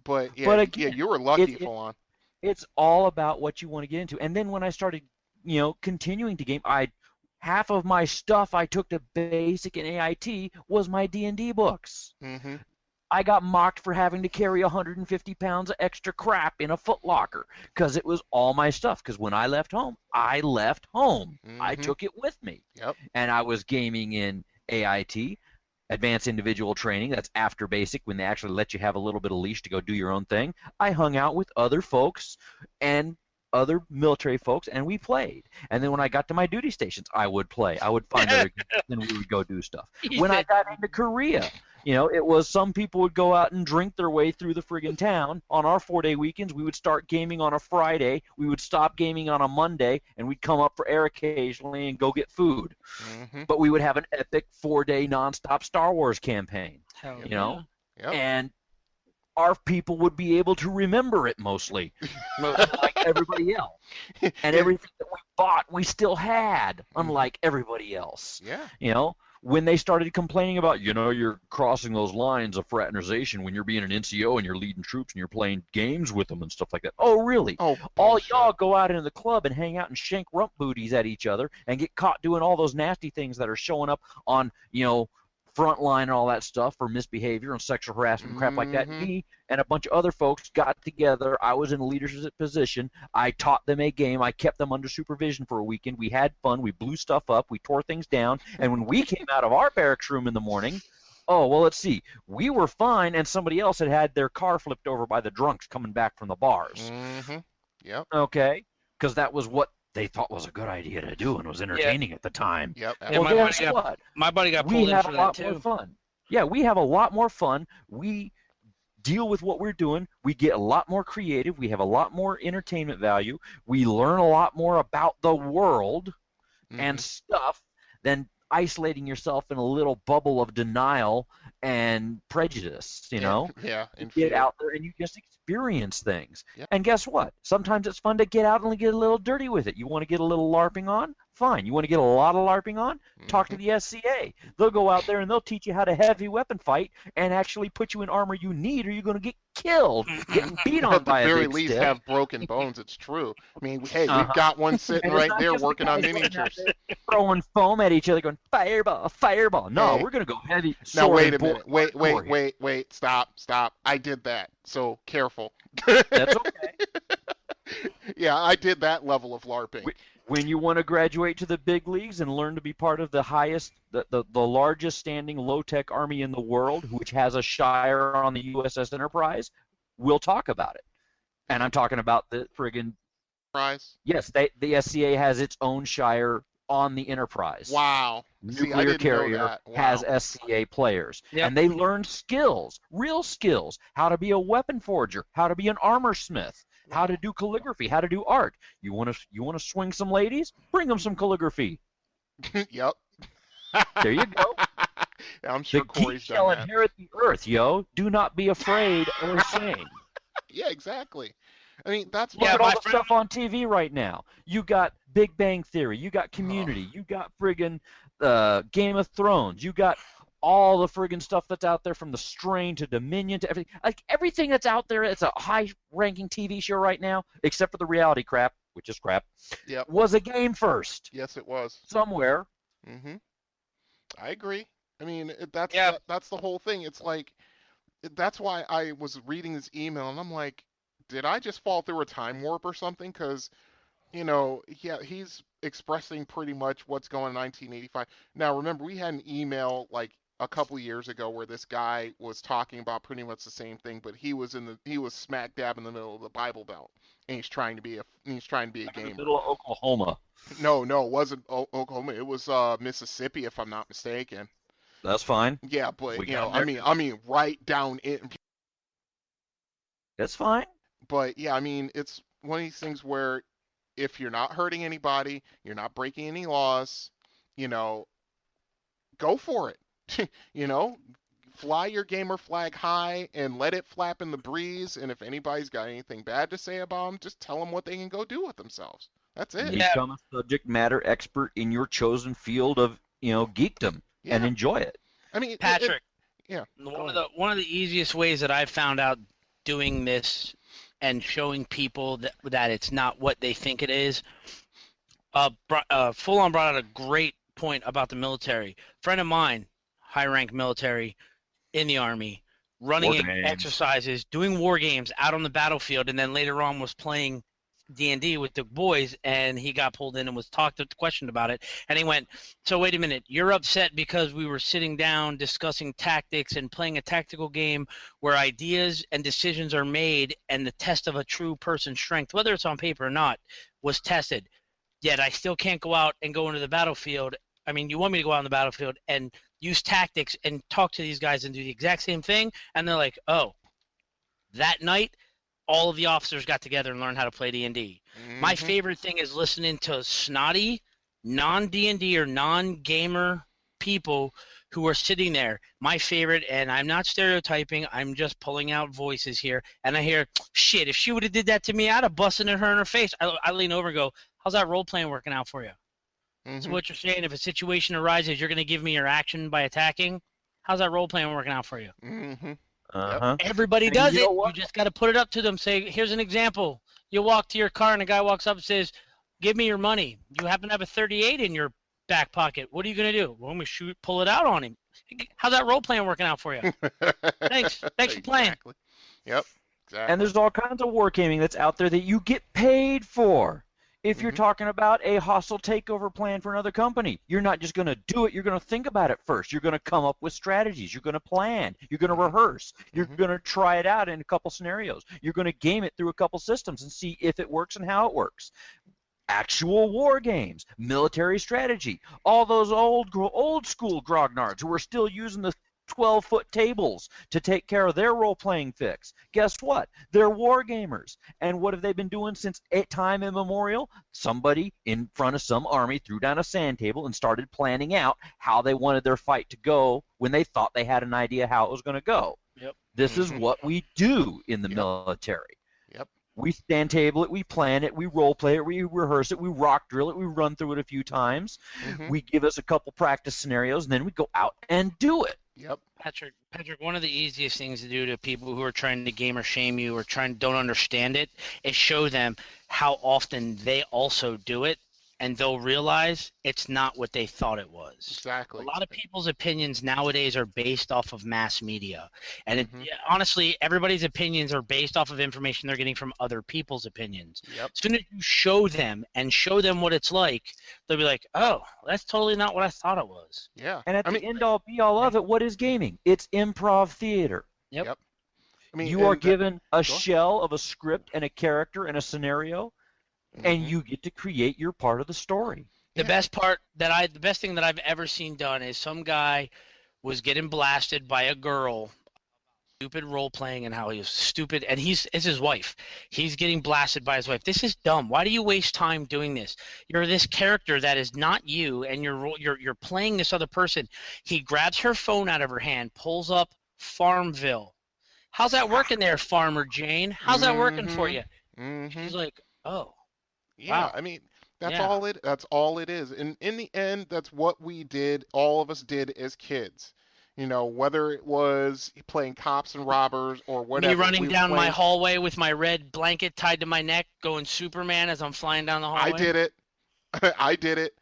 But again, you were lucky, full on. It's all about what you want to get into. And then when I started, continuing to game, half of my stuff I took to basic and AIT was my D&D books. Mm-hmm. I got mocked for having to carry 150 pounds of extra crap in a footlocker because it was all my stuff. Because when I left home, I left home. I took it with me. Yep. And I was gaming in AIT, Advanced Individual Training. That's after basic when they actually let you have a little bit of leash to go do your own thing. I hung out with other folks and other military folks, and we played. And then when I got to my duty stations, I would play. I would find other games, and we would go do stuff. When I got into Korea, it was some people would go out and drink their way through the friggin' town. On our 4-day weekends, we would start gaming on a Friday. We would stop gaming on a Monday, and we'd come up for air occasionally and go get food. But we would have an epic 4-day nonstop Star Wars campaign. Yep. And our people would be able to remember it mostly, like everybody else. And everything that we bought, we still had, unlike everybody else. Yeah. When they started complaining about, you're crossing those lines of fraternization when you're being an NCO and you're leading troops and you're playing games with them and stuff like that. Oh, really? Oh, all y'all go out into the club and hang out and shank rump booties at each other and get caught doing all those nasty things that are showing up on, Frontline and all that stuff for misbehavior and sexual harassment and crap like that. Me and a bunch of other folks got together. I was in a leadership position. I taught them a game. I kept them under supervision for a weekend. We had fun. We blew stuff up. We tore things down. And when we came out of our barracks room in the morning, let's see. We were fine, and somebody else had their car flipped over by the drunks coming back from the bars. Yep. Okay? Because that was what they thought was a good idea to do and was entertaining at the time. Yep. Yeah, my buddy got pulled in for that too. More fun. Yeah, we have a lot more fun. We deal with what we're doing. We get a lot more creative. We have a lot more entertainment value. We learn a lot more about the world and stuff than isolating yourself in a little bubble of denial and prejudice, Yeah, you get out there and you just experience things. Yep. And guess what? Sometimes it's fun to get out and get a little dirty with it. You want to get a little LARPing on? Fine. You want to get a lot of LARPing on? Talk to the SCA. They'll go out there and they'll teach you how to heavy weapon fight and actually put you in armor you need, or you're going to get killed, getting beat on by a big At the very least, stick. have broken bones. It's true. I mean, hey, we've got one sitting right there working on miniatures. Throwing foam at each other, going, fireball, fireball. No, we're going to go heavy. Now, wait a minute. Wait. Stop. I did that. So, careful. That's okay. Yeah, I did that level of LARPing. When you want to graduate to the big leagues and learn to be part of the largest standing low-tech army in the world, which has a shire on the USS Enterprise, we'll talk about it. And I'm talking about the friggin' Enterprise? Yes, the SCA has its own shire on the Enterprise. Wow. Nuclear carrier has SCA players. Yep. And they learn skills, real skills, how to be a weapon forger, how to be an armor smith, how to do calligraphy, how to do art. You want to swing some ladies? Bring them some calligraphy. Yep. There you go. I'm sure the Corey's geek shall done that. inherit the earth, yo. Do not be afraid or ashamed. Yeah, exactly. I mean, that's look at all the stuff on TV right now. You got Big Bang Theory. You got Community. You got friggin' Game of Thrones. You got all the friggin' stuff that's out there, from the Strain to Dominion to everything. Like, everything that's out there, it's a high-ranking TV show right now, except for the reality crap, which is crap, was a game first. Yes, it was. Somewhere. Mm-hmm. I agree. I mean, that's the whole thing. It's like, that's why I was reading this email, and I'm like, did I just fall through a time warp or something? Because, he's expressing pretty much what's going on in 1985. Now, remember, we had an email like a couple years ago where this guy was talking about pretty much the same thing, but he was smack dab in the middle of the Bible Belt, and he's trying to be a gamer. Middle of Oklahoma. No, it wasn't Oklahoma. It was Mississippi, if I'm not mistaken. That's fine. Yeah, but I mean, right down in. That's fine. But yeah, I mean, it's one of these things where if you're not hurting anybody, you're not breaking any laws, go for it. Fly your gamer flag high and let it flap in the breeze. And if anybody's got anything bad to say about them, just tell them what they can go do with themselves. That's it. Become a subject matter expert in your chosen field of, geekdom and enjoy it. I mean, Patrick. Yeah. One of the easiest ways that I've found out doing this and showing people that it's not what they think it is. Full On brought out a great point about the military. Friend of mine, high-rank military in the Army, running exercises, doing war games out on the battlefield, and then later on was playing D&D with the boys, and he got pulled in and was questioned about it, and he went, so wait a minute, you're upset because we were sitting down discussing tactics and playing a tactical game where ideas and decisions are made, and the test of a true person's strength, whether it's on paper or not, was tested, yet I still can't go out and go into the battlefield. I mean, you want me to go out on the battlefield and use tactics and talk to these guys and do the exact same thing? And they're like, oh, that night, all of the officers got together and learned how to play D&D. Mm-hmm. My favorite thing is listening to snotty, non-D&D or non-gamer people who are sitting there. My favorite, and I'm not stereotyping, I'm just pulling out voices here, and I hear, shit, if she would have did that to me, I'd have busted her in her face. I lean over and go, how's that role-playing working out for you? Mm-hmm. So what you're saying, if a situation arises, you're going to give me your action by attacking? How's that role-playing working out for you? Mm-hmm. Uh-huh. Everybody does it. You just got to put it up to them. Say, here's an example. You walk to your car and a guy walks up and says, give me your money. You happen to have a 38 in your back pocket. What are you going to do? Well, I'm going to pull it out on him. How's that role playing working out for you? Thanks for playing. Yep. Exactly. And there's all kinds of wargaming that's out there that you get paid for. If you're talking about a hostile takeover plan for another company, you're not just going to do it. You're going to think about it first. You're going to come up with strategies. You're going to plan. You're going to rehearse. You're going to try it out in a couple scenarios. You're going to game it through a couple systems and see if it works and how it works. Actual war games, military strategy, all those old school grognards who are still using the 12-foot tables to take care of their role-playing fix. Guess what? They're war gamers. And what have they been doing since time immemorial? Somebody in front of some army threw down a sand table and started planning out how they wanted their fight to go when they thought they had an idea how it was going to go. Yep. This is what we do in the military. Yep. We stand table it, we plan it, we role play it, we rehearse it, we rock drill it, we run through it a few times. We give us a couple practice scenarios, and then we go out and do it. Yep. Patrick, one of the easiest things to do to people who are trying to game or shame you or don't understand it is show them how often they also do it, and they'll realize it's not what they thought it was. Exactly. A lot of people's opinions nowadays are based off of mass media. And honestly, everybody's opinions are based off of information they're getting from other people's opinions. Yep. As soon as you show them what it's like, they'll be like, oh, that's totally not what I thought it was. Yeah. And at the end-all, be-all of it, what is gaming? It's improv theater. Yep. I mean, you are given a shell of a script and a character and a scenario, and you get to create your part of the story. The best thing that I've ever seen done is some guy was getting blasted by a girl, stupid role playing and how he was stupid, and it's his wife. He's getting blasted by his wife. This is dumb. Why do you waste time doing this? You're this character that is not you, and you're playing this other person. He grabs her phone out of her hand, pulls up Farmville. How's that working there, Farmer Jane? How's that working for you? She's like, oh. Yeah, wow. I mean, that's all it is. And in the end, that's what we did, all of us did as kids. You know, whether it was playing cops and robbers or whatever. Me running down my playing... hallway with my red blanket tied to my neck, going Superman as I'm flying down the hallway. I did it. I did it.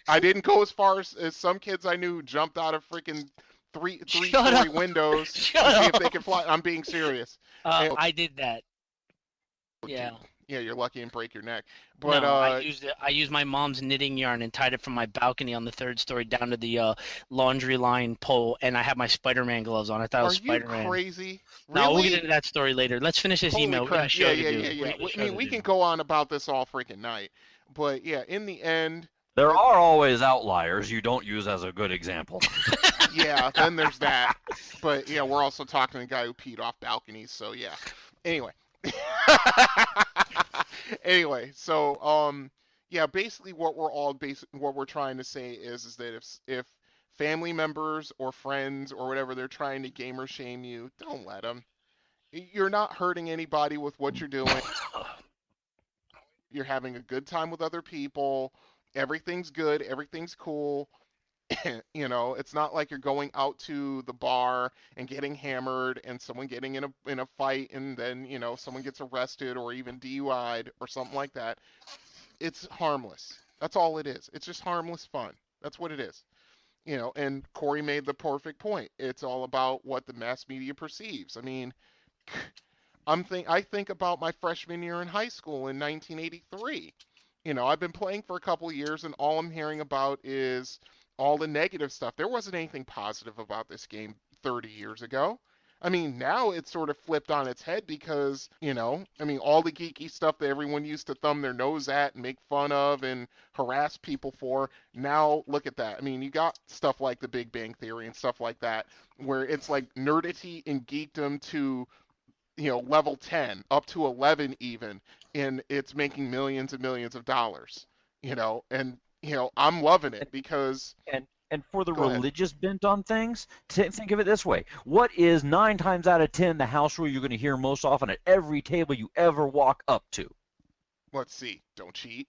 I didn't go as far as some kids I knew jumped out of freaking three-story windows to see if they could fly. I'm being serious. I did that. Yeah. Yeah, you're lucky and break your neck. But no, I used my mom's knitting yarn and tied it from my balcony on the 3rd story down to the laundry line pole, and I had my Spider-Man gloves on. I thought it was Spider-Man. Are you crazy? Really? No, we'll get into that story later. Let's finish this email. Crap. Yeah. I mean, we can go on about this all freaking night. But yeah, in the end, there are always outliers you don't use as a good example. Yeah, then there's that. But yeah, we're also talking to a guy who peed off balconies, so yeah. Anyway. Anyway, so yeah, basically what we're trying to say is that if family members or friends or whatever, they're trying to gamer shame you, don't let them. You're not hurting anybody with what you're doing. You're having a good time with other people. Everything's good. Everything's cool. You know, it's not like you're going out to the bar and getting hammered and someone getting in a fight and then, you know, someone gets arrested or even DUI'd or something like that. It's harmless. That's all it is. It's just harmless fun. That's what it is. You know, and Corey made the perfect point. It's all about what the mass media perceives. I mean, I think about my freshman year in high school in 1983. You know, I've been playing for a couple of years and all I'm hearing about is all the negative stuff. There wasn't anything positive about this game 30 years ago. I mean, now it's sort of flipped on its head because, you know, I mean, all the geeky stuff that everyone used to thumb their nose at and make fun of and harass people for, now look at that. I mean, you got stuff like the Big Bang Theory and stuff like that, where it's like nerdity and geekdom to, you know, level 10, up to 11 even, and it's making millions and millions of dollars, you know, and, you know, I'm loving it because... And for the religious bent on things, think of it this way. What is 9 times out of 10 the house rule you're going to hear most often at every table you ever walk up to? Let's see. Don't cheat.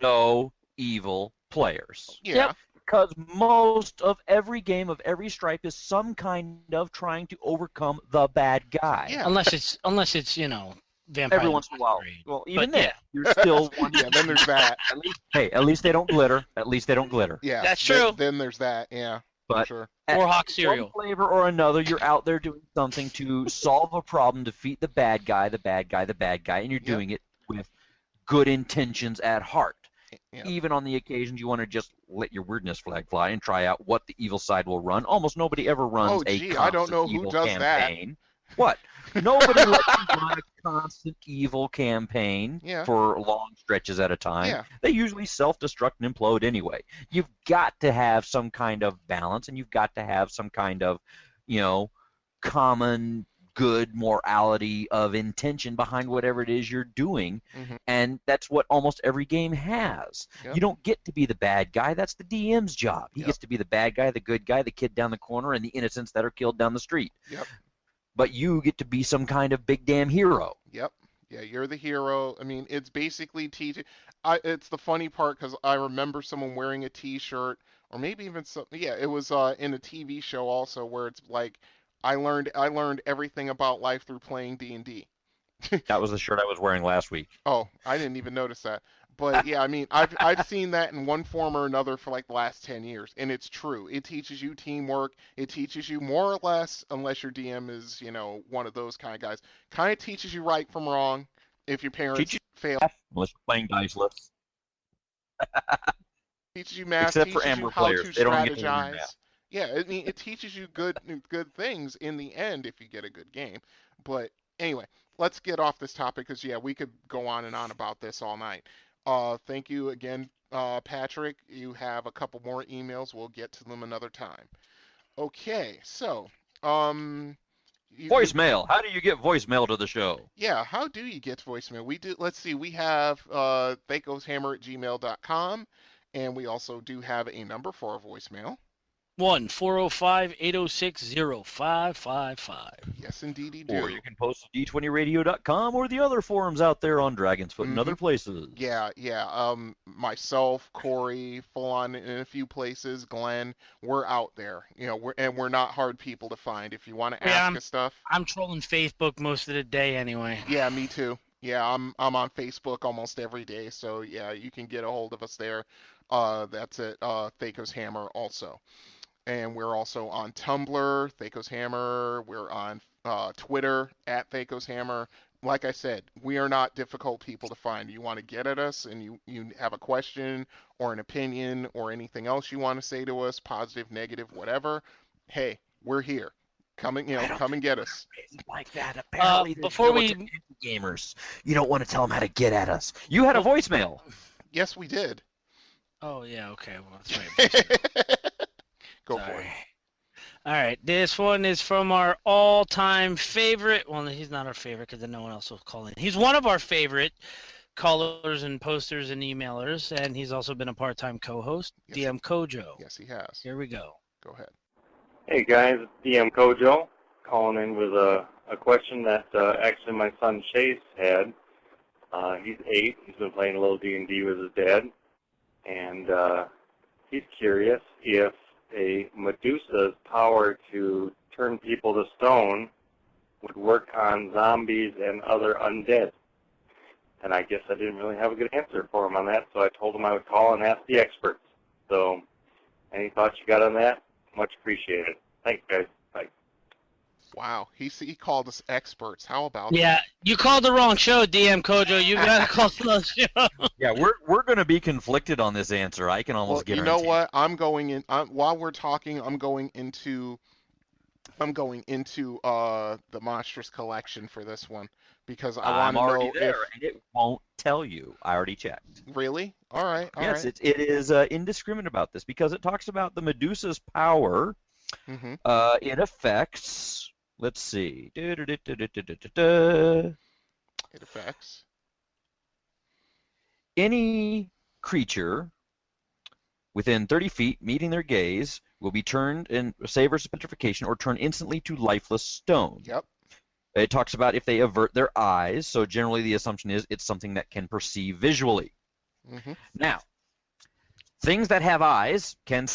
No evil players. Yeah. Yep. Because most of every game of every stripe is some kind of trying to overcome the bad guy. Yeah. Unless it's you know, vampire. Every once in a while. Well, even then, you're still one. Yeah, then there's that. At least they don't glitter. At least they don't glitter. Yeah, that's true. Then there's that. Yeah, but for sure. Or hawk cereal. One flavor or another, you're out there doing something to solve a problem, defeat the bad guy, and you're doing it with good intentions at heart. Yeah. Even on the occasions you want to just let your weirdness flag fly and try out what the evil side will run. Almost nobody ever runs I don't know who does campaign. What? Nobody lets you run a constant evil campaign for long stretches at a time. Yeah. They usually self-destruct and implode anyway. You've got to have some kind of balance, and you've got to have some kind of, you know, common good morality of intention behind whatever it is you're doing, and that's what almost every game has. Yep. You don't get to be the bad guy. That's the DM's job. He gets to be the bad guy, the good guy, the kid down the corner, and the innocents that are killed down the street. Yep. But you get to be some kind of big damn hero. Yep. Yeah, you're the hero. I mean, it's basically it's the funny part because I remember someone wearing a T-shirt, or maybe even something. Yeah, it was in a TV show also where it's like, I learned everything about life through playing D&D. That was the shirt I was wearing last week. Oh, I didn't even notice that. But yeah, I mean, I've seen that in one form or another for like the last 10 years, and it's true. It teaches you teamwork. It teaches you more or less, unless your DM is, you know, one of those kind of guys. Kind of teaches you right from wrong if your parents fail. Unless you're playing diceless. Teaches you math. Except teaches for Amber you how players, to they don't get to strategize. learn math. Yeah, I mean, it teaches you good things in the end if you get a good game. But anyway, let's get off this topic because, yeah, we could go on and on about this all night. Thank you again, Patrick. You have a couple more emails. We'll get to them another time. Okay, so voicemail. How do you get voicemail to the show? Yeah, how do you get voicemail? We do. Let's see. We have thacoshammer@gmail.com, and we also do have a number for our voicemail. 1-405-806-0555. Yes, indeed, you do. Or you can post at d20radio.com or the other forums out there on Dragon's Foot and other places. Yeah. Myself, Corey, Full On in a few places, Glenn, we're out there. We're not hard people to find. If you want to ask us stuff. I'm trolling Facebook most of the day anyway. Yeah, me too. Yeah, I'm on Facebook almost every day, so yeah, you can get a hold of us there. That's at THACO's Hammer also. And we're also on Tumblr, THACO's Hammer. We're on Twitter, at THACO's Hammer. Like I said, we are not difficult people to find. You want to get at us and you have a question or an opinion or anything else you want to say to us, positive, negative, whatever, hey, we're here. Come and get us. Like that, apparently. Before we gamers, you don't want to tell them how to get at us. You had a voicemail. Yes, we did. Oh yeah, okay. Well, that's right. Go for it. All right, this one is from our all-time favorite. Well, he's not our favorite because then no one else will call in. He's one of our favorite callers and posters and emailers, and he's also been a part-time co-host. Yes. DM Kojo. Yes, he has. Here we go. Go ahead. Hey guys, it's DM Kojo calling in with a question that actually my son Chase had. He's 8. He's been playing a little D&D with his dad, and he's curious if a Medusa's power to turn people to stone would work on zombies and other undead. And I guess I didn't really have a good answer for him on that, so I told him I would call and ask the experts. So, any thoughts you got on that? Much appreciated. Thanks, guys. Bye. Wow, he called us experts. How about that? You called the wrong show, DM Kojo. You got to call the show. Yeah, we're going to be conflicted on this answer. I can almost guarantee. You know what? I'm going in while we're talking. I'm going into the Monstrous Collection for this one because I want to know there, and it won't tell you. I already checked. Really? All right. Yes, it is indiscriminate about this because it talks about the Medusa's power. Mm-hmm. It affects. Let's see. It affects any creature within 30 feet meeting their gaze will be turned in save versus petrification or turn instantly to lifeless stone. Yep. It talks about if they avert their eyes. So generally the assumption is it's something that can perceive visually. Mm-hmm. Now, things that have eyes can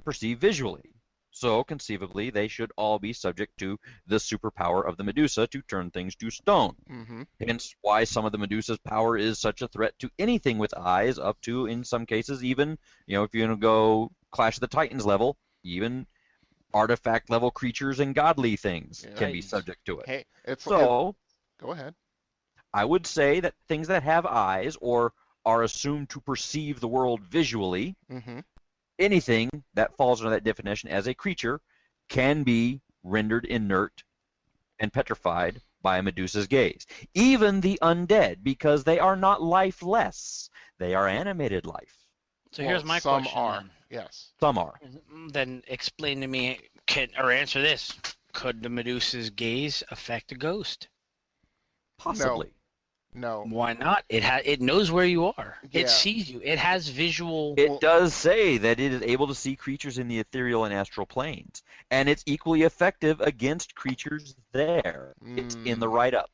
perceive visually. So conceivably, they should all be subject to the superpower of the Medusa to turn things to stone. Mm-hmm. Hence why some of the Medusa's power is such a threat to anything with eyes, up to, in some cases, even, if you're going to go Clash of the Titans level, even artifact level creatures and godly things can be subject to it. Hey, go ahead. I would say that things that have eyes or are assumed to perceive the world visually, anything that falls under that definition as a creature can be rendered inert and petrified by a Medusa's gaze. Even the undead, because they are not lifeless. They are animated life. So here's my question. Some are, yes. Some are. Then explain to me, or answer this. Could the Medusa's gaze affect a ghost? Possibly. No. Why not? It knows where you are. Yeah. It sees you. It has visual. It does say that it is able to see creatures in the ethereal and astral planes, and it's equally effective against creatures there. It's in the write-up.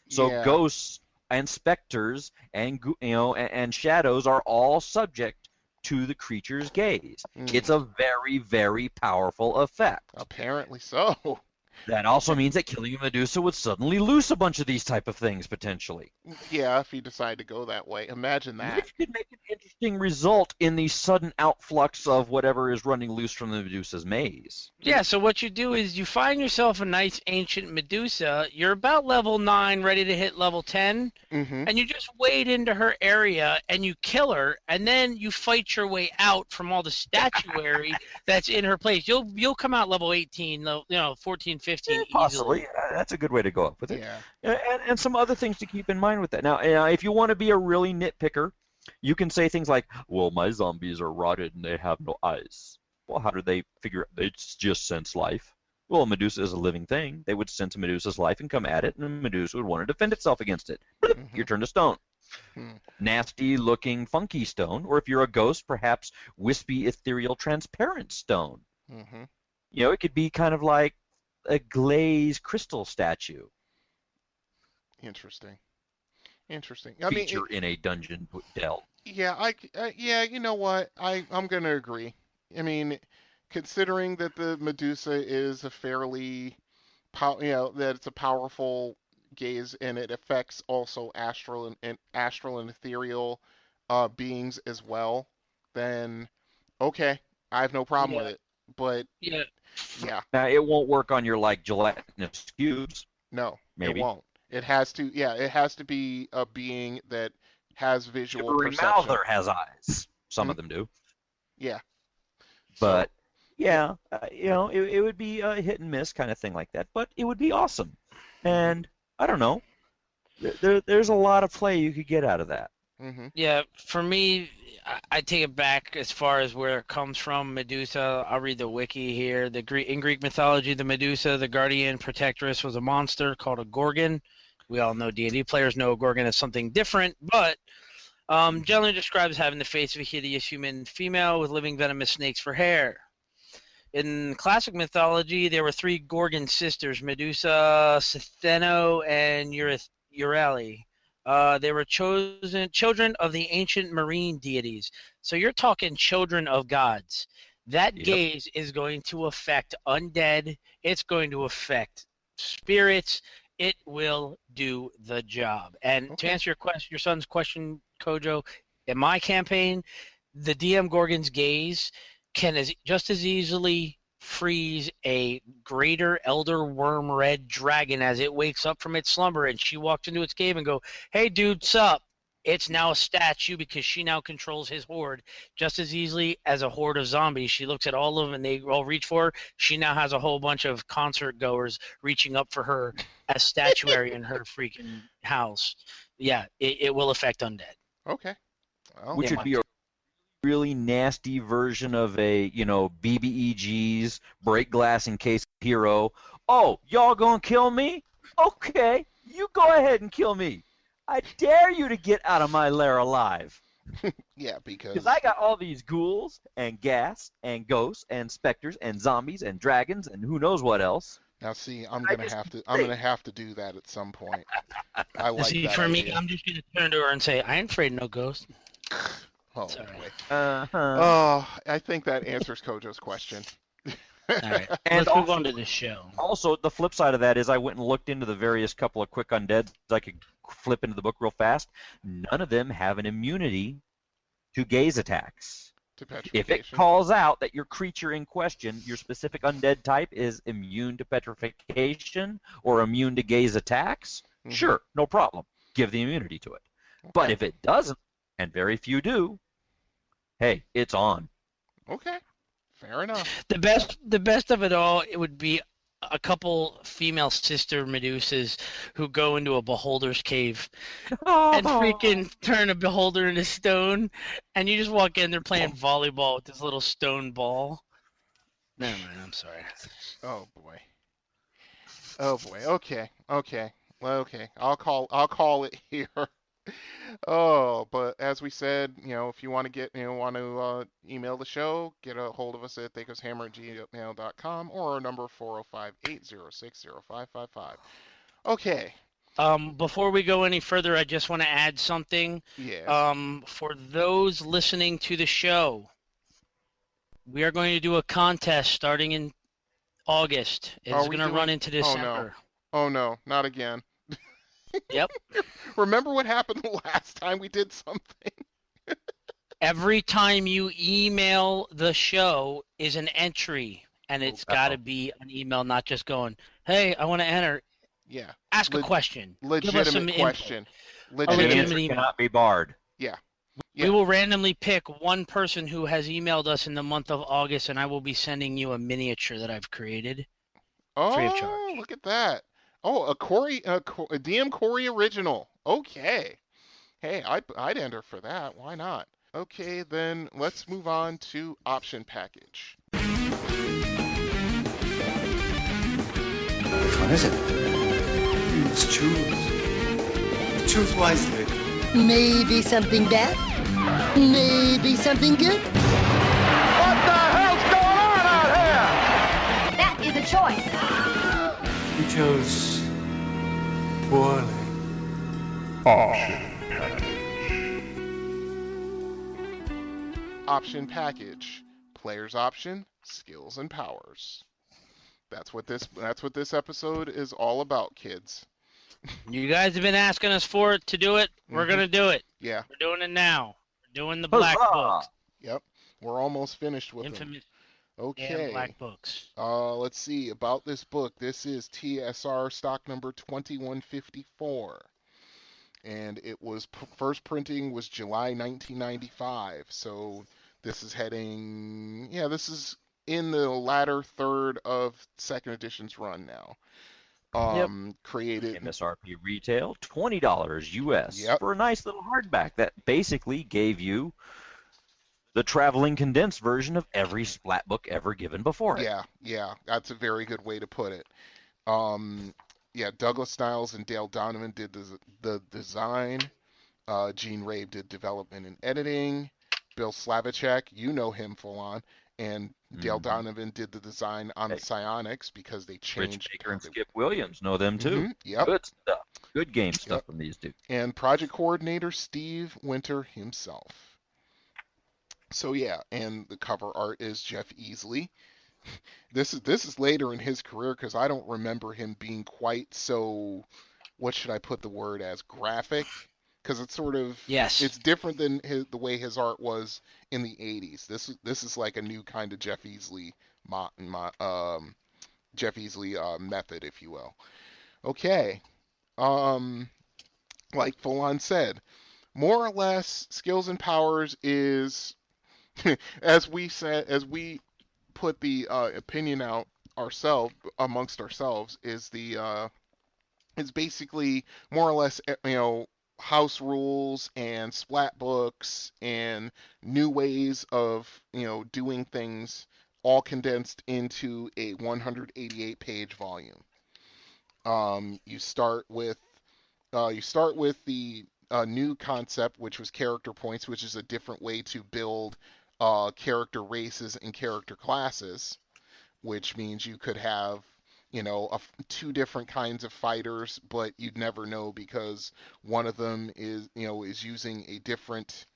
So ghosts and specters and and shadows are all subject to the creature's gaze. It's a very, very powerful effect. Apparently so. That also means that killing a Medusa would suddenly loose a bunch of these type of things, potentially. Yeah, if you decide to go that way. Imagine that. Which could make an interesting result in the sudden outflux of whatever is running loose from the Medusa's maze. Yeah, so what you do is you find yourself a nice ancient Medusa. You're about level 9, ready to hit level 10, and you just wade into her area and you kill her, and then you fight your way out from all the statuary that's in her place. You'll come out level 18, 14, 15 possibly. easily. That's a good way to go up with it. Yeah. And some other things to keep in mind with that. Now, if you want to be a really nitpicker, you can say things like, well, my zombies are rotted and they have no eyes. Well, how do they figure they just sense life? Well, Medusa is a living thing. They would sense Medusa's life and come at it, and Medusa would want to defend itself against it. You're turned to stone. nasty looking funky stone, or if you're a ghost, perhaps wispy, ethereal, transparent stone. Mm-hmm. You know, it could be kind of like a glazed crystal statue. Interesting. Feature in a dungeon delve. Yeah, yeah, you know what? I'm gonna agree. I mean, considering that the Medusa is a fairly, that it's a powerful gaze and it affects also astral and ethereal beings as well, then okay, I have no problem with it. But yeah. Now it won't work on your like gelatinous cubes. No, maybe it won't. It has to be a being that has visual Every perception. Mouther has eyes. Some of them do. Yeah. But yeah, you know, it would be a hit and miss kind of thing like that. But it would be awesome. And I don't know. There's a lot of play you could get out of that. Mm-hmm. Yeah, for me, I take it back as far as where it comes from. Medusa, I'll read the wiki here. In Greek mythology, the Medusa, the guardian protectress, was a monster called a Gorgon. We all know D&D players know a Gorgon is something different, but generally describes having the face of a hideous human female with living venomous snakes for hair. In classic mythology, there were 3 Gorgon sisters, Medusa, Sitheno, and Euryale. They were children of the ancient marine deities. So you're talking children of gods. That gaze is going to affect undead. It's going to affect spirits. It will do the job. And to answer your son's question, Kojo, in my campaign, the DM Gorgon's gaze can just as easily freeze a greater elder worm red dragon as it wakes up from its slumber and she walks into its cave and go, "Hey dude, sup?" It's now a statue because she now controls his horde just as easily as a horde of zombies. She looks at all of them and they all reach for her. She now has a whole bunch of concert goers reaching up for her as statuary in her freaking house. Yeah, it will affect undead. Okay. Well, which would be a really nasty version of a, BBEG's break glass in case hero. Oh, y'all gonna kill me? Okay, you go ahead and kill me. I dare you to get out of my lair alive. Yeah, because I got all these ghouls and gas and ghosts and specters and zombies and dragons and who knows what else. Now, see, I'm gonna have to do that at some point. I like see, that for idea. me, I'm just gonna turn to her and say, "I ain't afraid of no ghost." Oh, Sorry. Oh, I think that answers Kojo's question. All right, and let's move on to the show. Also, the flip side of that is I went and looked into the various couple of quick undeads I could flip into the book real fast. None of them have an immunity to gaze attacks. To petrification. If it calls out that your creature in question, your specific undead type, is immune to petrification or immune to gaze attacks, sure, no problem. Give the immunity to it. Okay. But if it doesn't, and very few do, hey, it's on. Okay, fair enough. The best of it all, it would be a couple female sister Medusas who go into a beholder's cave and freaking turn a beholder into stone, and you just walk in, they're playing volleyball with this little stone ball. Never mind, I'm sorry. Oh boy. Okay. Well, okay. I'll call it here. Oh, but as we said, if you want to email the show, get a hold of us at thacoshammer@gmail.com or our number 405-806-0555. Okay. Before we go any further, I just want to add something. Yes. For those listening to the show, we are going to do a contest starting in August. It's going to run into December. Oh no, not again. Yep. Remember what happened the last time we did something? Every time you email the show is an entry, and it's got to be an email, not just going, "Hey, I want to enter." Yeah. Ask a question. Legitimate Give us some question. Legitimate email. Cannot be barred. Yeah. We will randomly pick one person who has emailed us in the month of August, and I will be sending you a miniature that I've created. Free of charge. Oh, look at that. Oh, a DM Corey original. Okay. Hey, I'd enter for that. Why not? Okay, then let's move on to option package. Which one is it? You must choose. Choose wisely. Maybe something bad. Maybe something good. What the hell's going on out here? That is a choice. You chose poorly. Option package. Player's option, skills and powers. That's what this episode is all about, kids. You guys have been asking us to do it. We're gonna do it. Yeah. We're doing it now. We're doing the black books. Yep. We're almost finished with them. Okay. Yeah, black books. Let's see about this book. This is TSR stock number 2154. And it was first printing was July 1995. So this is this is in the latter third of second edition's run now. Created MSRP retail $20 US for a nice little hardback that basically gave you the traveling condensed version of every splat book ever given before it. Yeah, that's a very good way to put it. Douglas Stiles and Dale Donovan did the design. Gene Rabe did development and editing. Bill Slavichek, you know him full on, and Dale Donovan did the design on the Psionics because they changed. Rich Baker and Skip Williams know them too. Yep. Good stuff. Good game stuff from these dudes. And project coordinator Steve Winter himself. So and the cover art is Jeff Easley. This is later in his career because I don't remember him being quite so. What should I put the word as? Graphic. Because it's sort of it's different than the way his art was in the 80s. This is like a new kind of Jeff Easley method, if you will. Okay, like Full-On said, more or less, skills and powers is as we put the opinion out amongst ourselves is it's basically more or less house rules and splat books and new ways of doing things all condensed into a 188 page volume. You start with the new concept, which was character points, which is a different way to build character races and character classes, which means you could have two different kinds of fighters, but you'd never know because one of them is using a different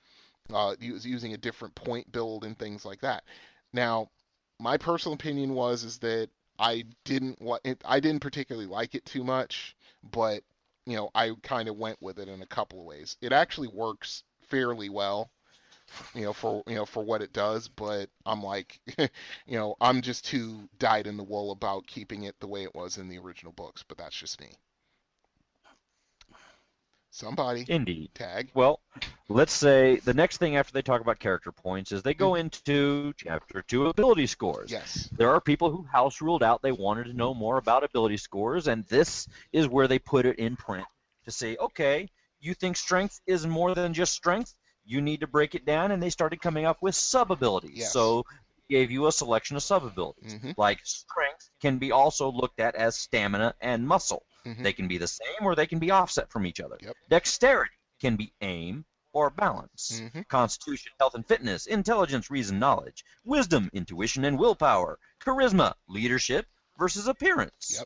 point build and things like that. Now, my personal opinion is that I didn't particularly like it too much, but I kind of went with it in a couple of ways. It actually works fairly well. For what it does, but I'm like, I'm just too dyed in the wool about keeping it the way it was in the original books, but that's just me. Somebody. Indeed. Tag. Well, let's say the next thing after they talk about character points is they go into Chapter 2 ability scores. Yes. There are people who house ruled out they wanted to know more about ability scores, and this is where they put it in print to say, okay, you think strength is more than just strength? You need to break it down, and they started coming up with sub-abilities. Yes. So gave you a selection of sub-abilities. Like strength can be also looked at as stamina and muscle. They can be the same or they can be offset from each other. Dexterity can be aim or balance. Constitution, health and fitness, intelligence, reason, knowledge, wisdom, intuition, and willpower. Charisma, leadership versus appearance.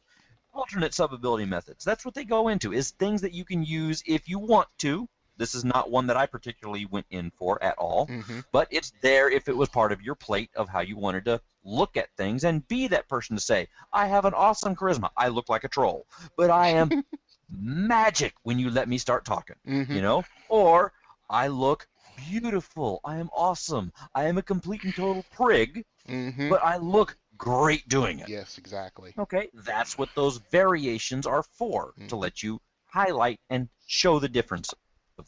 Alternate sub-ability methods. That's what they go into, is things that you can use if you want to. This is not one that I particularly went in for at all, but it's there if it was part of your plate of how you wanted to look at things and be that person to say, I have an awesome charisma. I look like a troll, but I am magic when you let me start talking, Or I look beautiful. I am awesome. I am a complete and total prig, but I look great doing it. Yes, exactly. Okay, that's what those variations are for, to let you highlight and show the difference of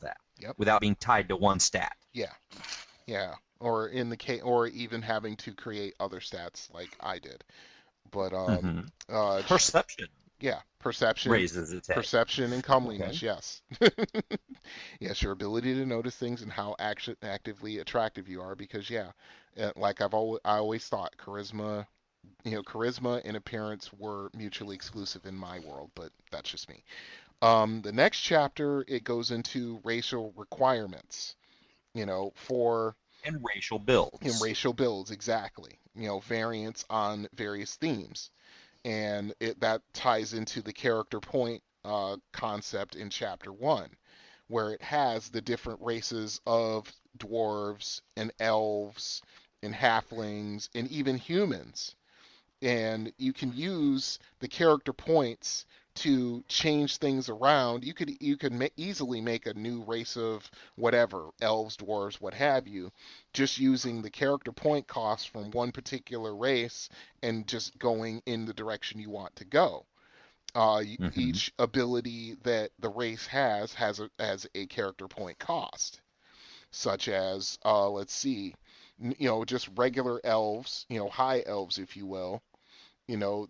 that without being tied to one stat. Yeah. Or in the case, or even having to create other stats like I did. But perception. Yeah, perception raises its head. Perception and comeliness. Yes. Yes, your ability to notice things and how actively attractive you are. Because like I always thought, charisma and appearance were mutually exclusive in my world, but that's just me. The next chapter, it goes into racial requirements, for And racial builds. in racial builds, exactly. Variants on various themes, and that ties into the character point concept in chapter one, where it has the different races of dwarves and elves and halflings and even humans, and you can use the character points to change things around. You could easily make a new race of whatever, elves, dwarves, what have you, just using the character point cost from one particular race and just going in the direction you want to go. Each ability that the race has a character point cost, such as let's see, just regular elves, high elves, if you will.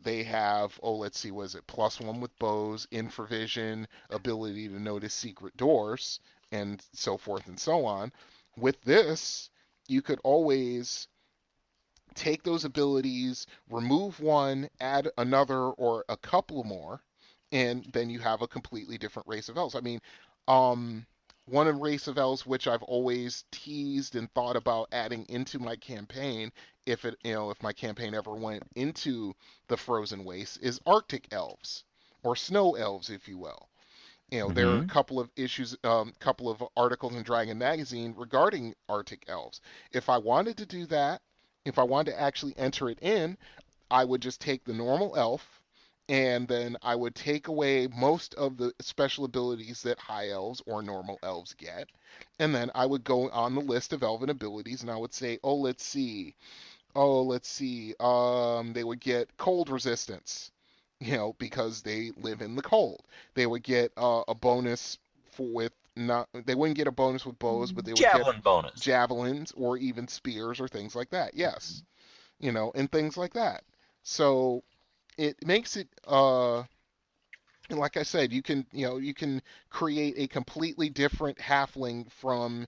They have, let's see, was it +1 with bows, infravision, ability to notice secret doors, and so forth and so on. With this, you could always take those abilities, remove one, add another or a couple more, and then you have a completely different race of elves. I mean, one race of elves which I've always teased and thought about adding into my campaign, if my campaign ever went into the frozen waste, is Arctic elves, or snow elves, if you will. There are a couple of issues, couple of articles in Dragon Magazine regarding Arctic elves. If I wanted to do that, if I wanted to actually enter it in, I would just take the normal elf, and then I would take away most of the special abilities that high elves or normal elves get, and then I would go on the list of elven abilities, and I would say, they would get cold resistance, because they live in the cold. They would get a bonus with not. They wouldn't get a bonus with bows, but they would Javelin get bonus. javelins or even spears or things like that. Yes, and things like that. So it makes it. And like I said, you can create a completely different halfling from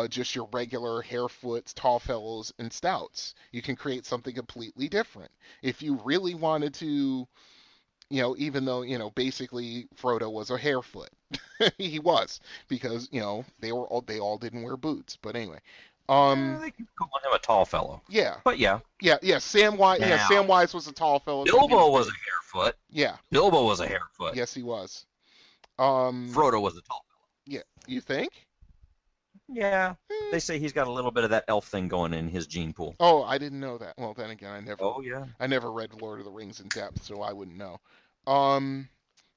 just your regular harefoots, tall fellows, and stouts. You can create something completely different. If you really wanted to, even though, basically Frodo was a harefoot. He was, because, they all didn't wear boots. But anyway. They keep calling him a tall fellow. Yeah. But yeah. Yeah, Samwise was a tall fellow. Bilbo was a harefoot. Yeah. Bilbo was a harefoot. Yes, he was. Frodo was a tall fellow. Yeah. You think? Yeah. They say he's got a little bit of that elf thing going in his gene pool. Oh, I didn't know that. Well, then again, Oh yeah. I never read Lord of the Rings in depth, so I wouldn't know.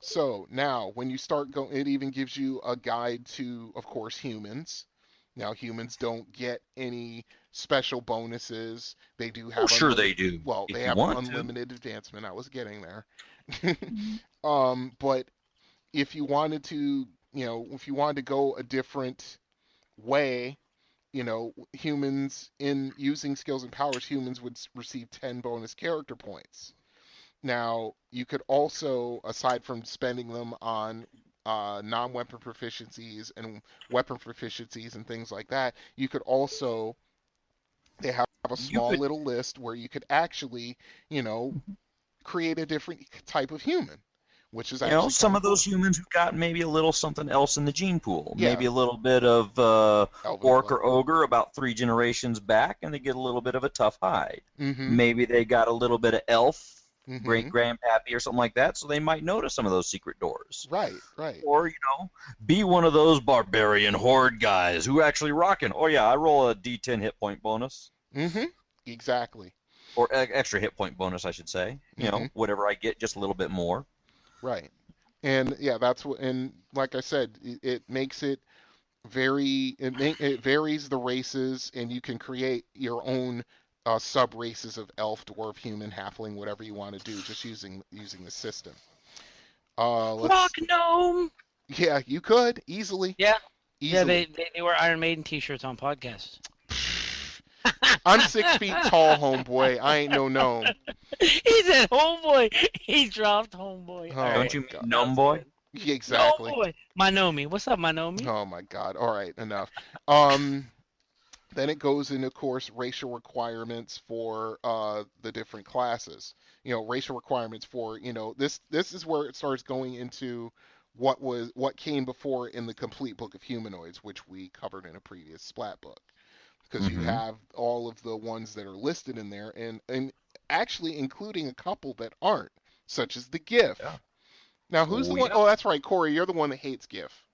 So now when you start going, it even gives you a guide to, of course, humans. Now, humans don't get any special bonuses. They do have. Sure they do. Well, they have unlimited advancement. I was getting there. But if you wanted to, if you wanted to go a different way, humans, in using skills and powers, humans would receive 10 bonus character points. Now, you could also, aside from spending them on non-weapon proficiencies and weapon proficiencies and things like that, you could also, they have a small little list where you could actually, create a different type of human, which is actually some of those humans who got maybe a little something else in the gene pool. Yeah. Maybe a little bit of orc or ogre about 3 generations back, and they get a little bit of a tough hide. Mm-hmm. Maybe they got a little bit of elf, Mm-hmm. great grandpappy or something like that, so they might notice some of those secret doors. Right. Or, be one of those barbarian horde guys who actually rocking. Oh yeah, I roll a D10 hit point bonus. Mm-hmm. Exactly. Or extra hit point bonus, I should say. Whatever I get, just a little bit more. Right. And yeah, that's what. And like I said, it makes it very. It varies the races, and you can create your own sub races of elf, dwarf, human, halfling, whatever you want to do, just using the system. Rock gnome. Yeah, you could easily. Yeah. Easily. Yeah, they wear Iron Maiden t-shirts on podcasts. I'm 6 feet tall, homeboy. I ain't no gnome. He said homeboy. He dropped homeboy. Oh, don't you mean gnome boy? Yeah, exactly. Gnome boy. My Nomi. What's up, my Nomi? Oh my God. All right, enough. Then it goes into, of course, racial requirements for the different classes. Racial requirements for, this is where it starts going into what came before in the complete book of humanoids, which we covered in a previous Splat book, because you have all of the ones that are listed in there, and actually including a couple that aren't, such as the GIF. Yeah. Now, who's the one? Yeah. Oh, that's right, Corey. You're the one that hates GIF.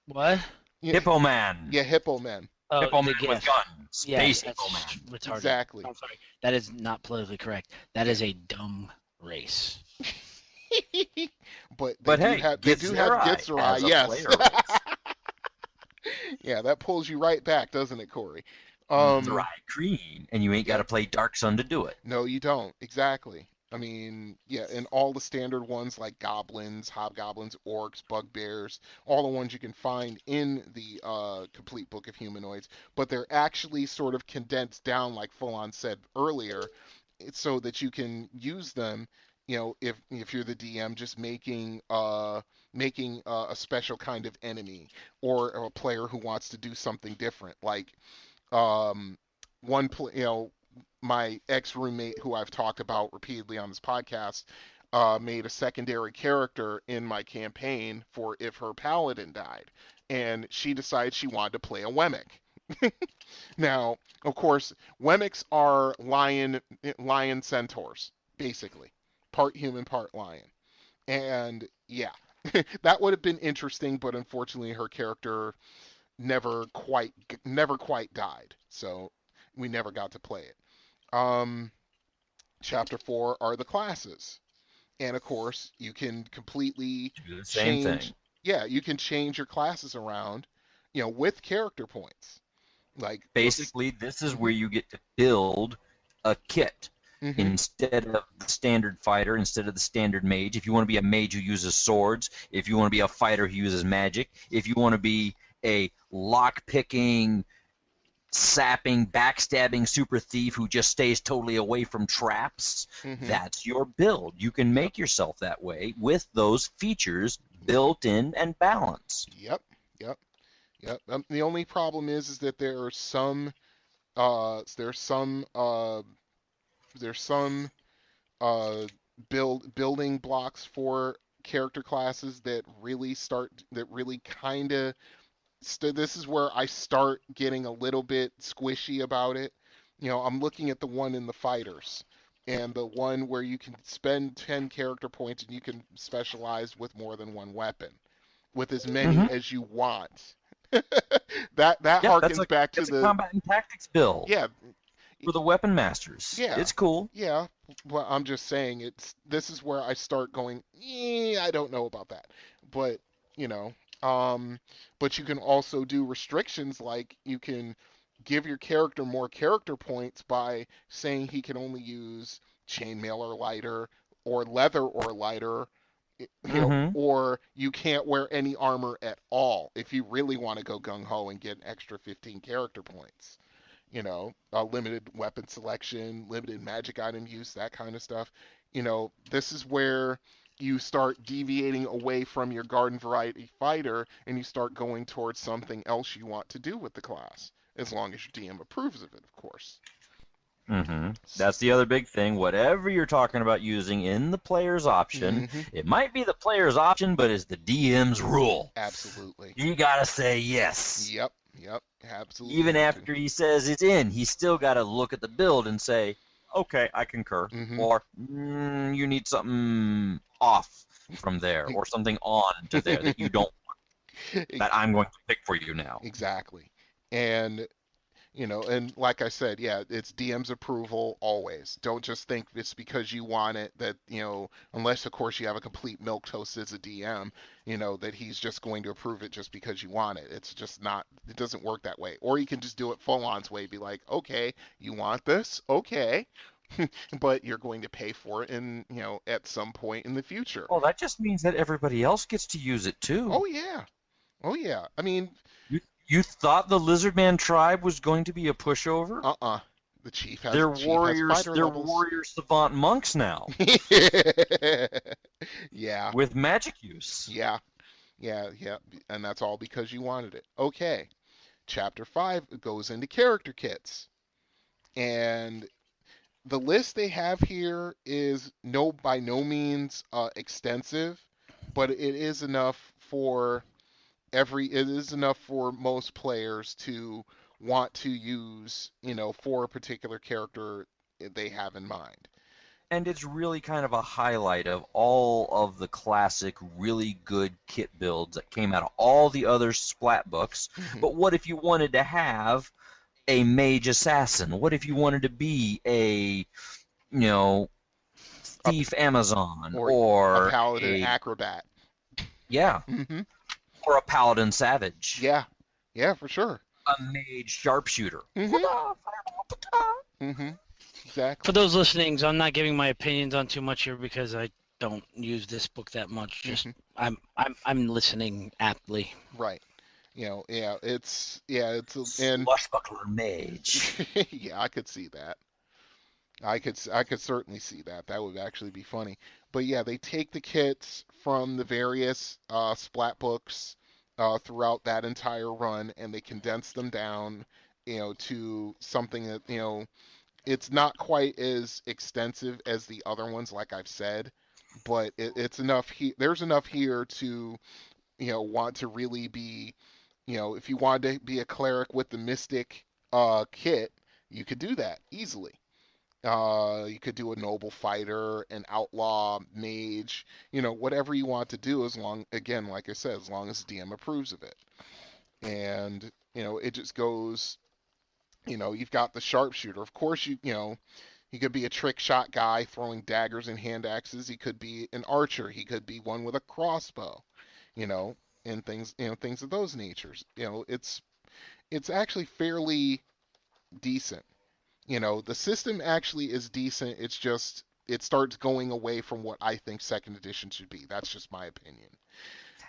What? Yeah. Hippo Man. Yeah, Hippo Man. Oh, Hippo the Man with GIF. guns. Space That's Hippo Man. retarded. Exactly. I'm sorry. That is not politically correct. That is a dumb race. But hey, they do have Gitzerai, as a yes. player race. Yeah, that pulls you right back, doesn't it, Corey? Gitzerai green, and you ain't got to play Dark Sun to do it. No, you don't. Exactly. I mean, yeah, and all the standard ones like goblins, hobgoblins, orcs, bugbears, all the ones you can find in the complete book of humanoids, but they're actually sort of condensed down, like Full-On said earlier, so that you can use them. You know, if you're the DM, just making a special kind of enemy, or a player who wants to do something different, like my ex-roommate, who I've talked about repeatedly on this podcast, made a secondary character in my campaign for if her paladin died, and she decided she wanted to play a Wemmick. Now, of course, Wemmicks are lion centaurs, basically, part human, part lion, and yeah, that would have been interesting, but unfortunately, her character never quite died, so we never got to play it. Chapter 4 are the classes, and of course you can completely do the same thing. Yeah, you can change your classes around, with character points. Like basically, this is where you get to build a kit. Instead of the standard fighter, instead of the standard mage. If you want to be a mage who uses swords, if you want to be a fighter who uses magic, if you want to be a lock-picking, sapping, backstabbing super thief who just stays totally away from traps, that's your build. You can make yourself that way with those features built in and balanced. Yep. The only problem is that there are some building blocks for character classes that really kind of. This is where I start getting a little bit squishy about it. I'm looking at the one in the fighters, and the one where you can spend 10 character points and you can specialize with more than one weapon, with as many as you want. that harkens back to the combat and tactics build. Yeah. For the weapon masters. Yeah. It's cool. Yeah. Well, I'm just saying this is where I start going, I don't know about that. But, but you can also do restrictions, like you can give your character more character points by saying he can only use chainmail or lighter, or leather or lighter, or you can't wear any armor at all if you really want to go gung-ho and get an extra 15 character points. Limited weapon selection, limited magic item use, that kind of stuff. This is where you start deviating away from your garden variety fighter, and you start going towards something else you want to do with the class, as long as your DM approves of it, of course. That's the other big thing. Whatever you're talking about using in the player's option, it might be the player's option, but it's the DM's rule. Absolutely. You gotta say yes. Yep, absolutely. Even after he says it's in, he's still gotta look at the build and say, okay, I concur. Or, you need something off from there, or something on to there that you don't want, that I'm going to pick for you now. Exactly. And and like I said, yeah, it's DM's approval always. Don't just think it's because you want it that, unless of course you have a complete milquetoast as a DM, that he's just going to approve it just because you want it. It's just not, it doesn't work that way. Or you can just do it Full-On's way, be like, okay, you want this? Okay. But you're going to pay for it at some point in the future. Well, that just means that everybody else gets to use it too. Oh yeah. I mean, you thought the Lizardman tribe was going to be a pushover? The chief has. They're They're warrior savant monks now. Yeah. With magic use. Yeah. And that's all because you wanted it. Okay. Chapter 5 goes into character kits. And the list they have here is by no means extensive, but it is enough for most players to want to use, for a particular character they have in mind. And it's really kind of a highlight of all of the classic, really good kit builds that came out of all the other Splat books. But what if you wanted to have a mage assassin? What if you wanted to be a, thief Amazon or a paladin acrobat? Yeah. Or a paladin savage. Yeah, for sure. A mage sharpshooter. Exactly. For those listening, I'm not giving my opinions on too much here because I don't use this book that much. Just I'm listening aptly. Right. It's swashbuckler mage. Yeah, I could see that. I could certainly see that. That would actually be funny. But yeah, they take the kits from the various Splat books throughout that entire run, and they condense them down, to something that it's not quite as extensive as the other ones, like I've said, but it's enough. There's enough here to, want to really be, if you wanted to be a cleric with the mystic kit, you could do that easily. You could do a noble fighter, an outlaw, mage, whatever you want to do, as long, again, like I said, as long as the DM approves of it. And, it just goes. You've got the sharpshooter. Of course, he could be a trick shot guy throwing daggers and hand axes. He could be an archer. He could be one with a crossbow, and things of those natures. It's actually fairly decent. The system actually is decent. It's just it starts going away from what I think second edition should be. That's just my opinion.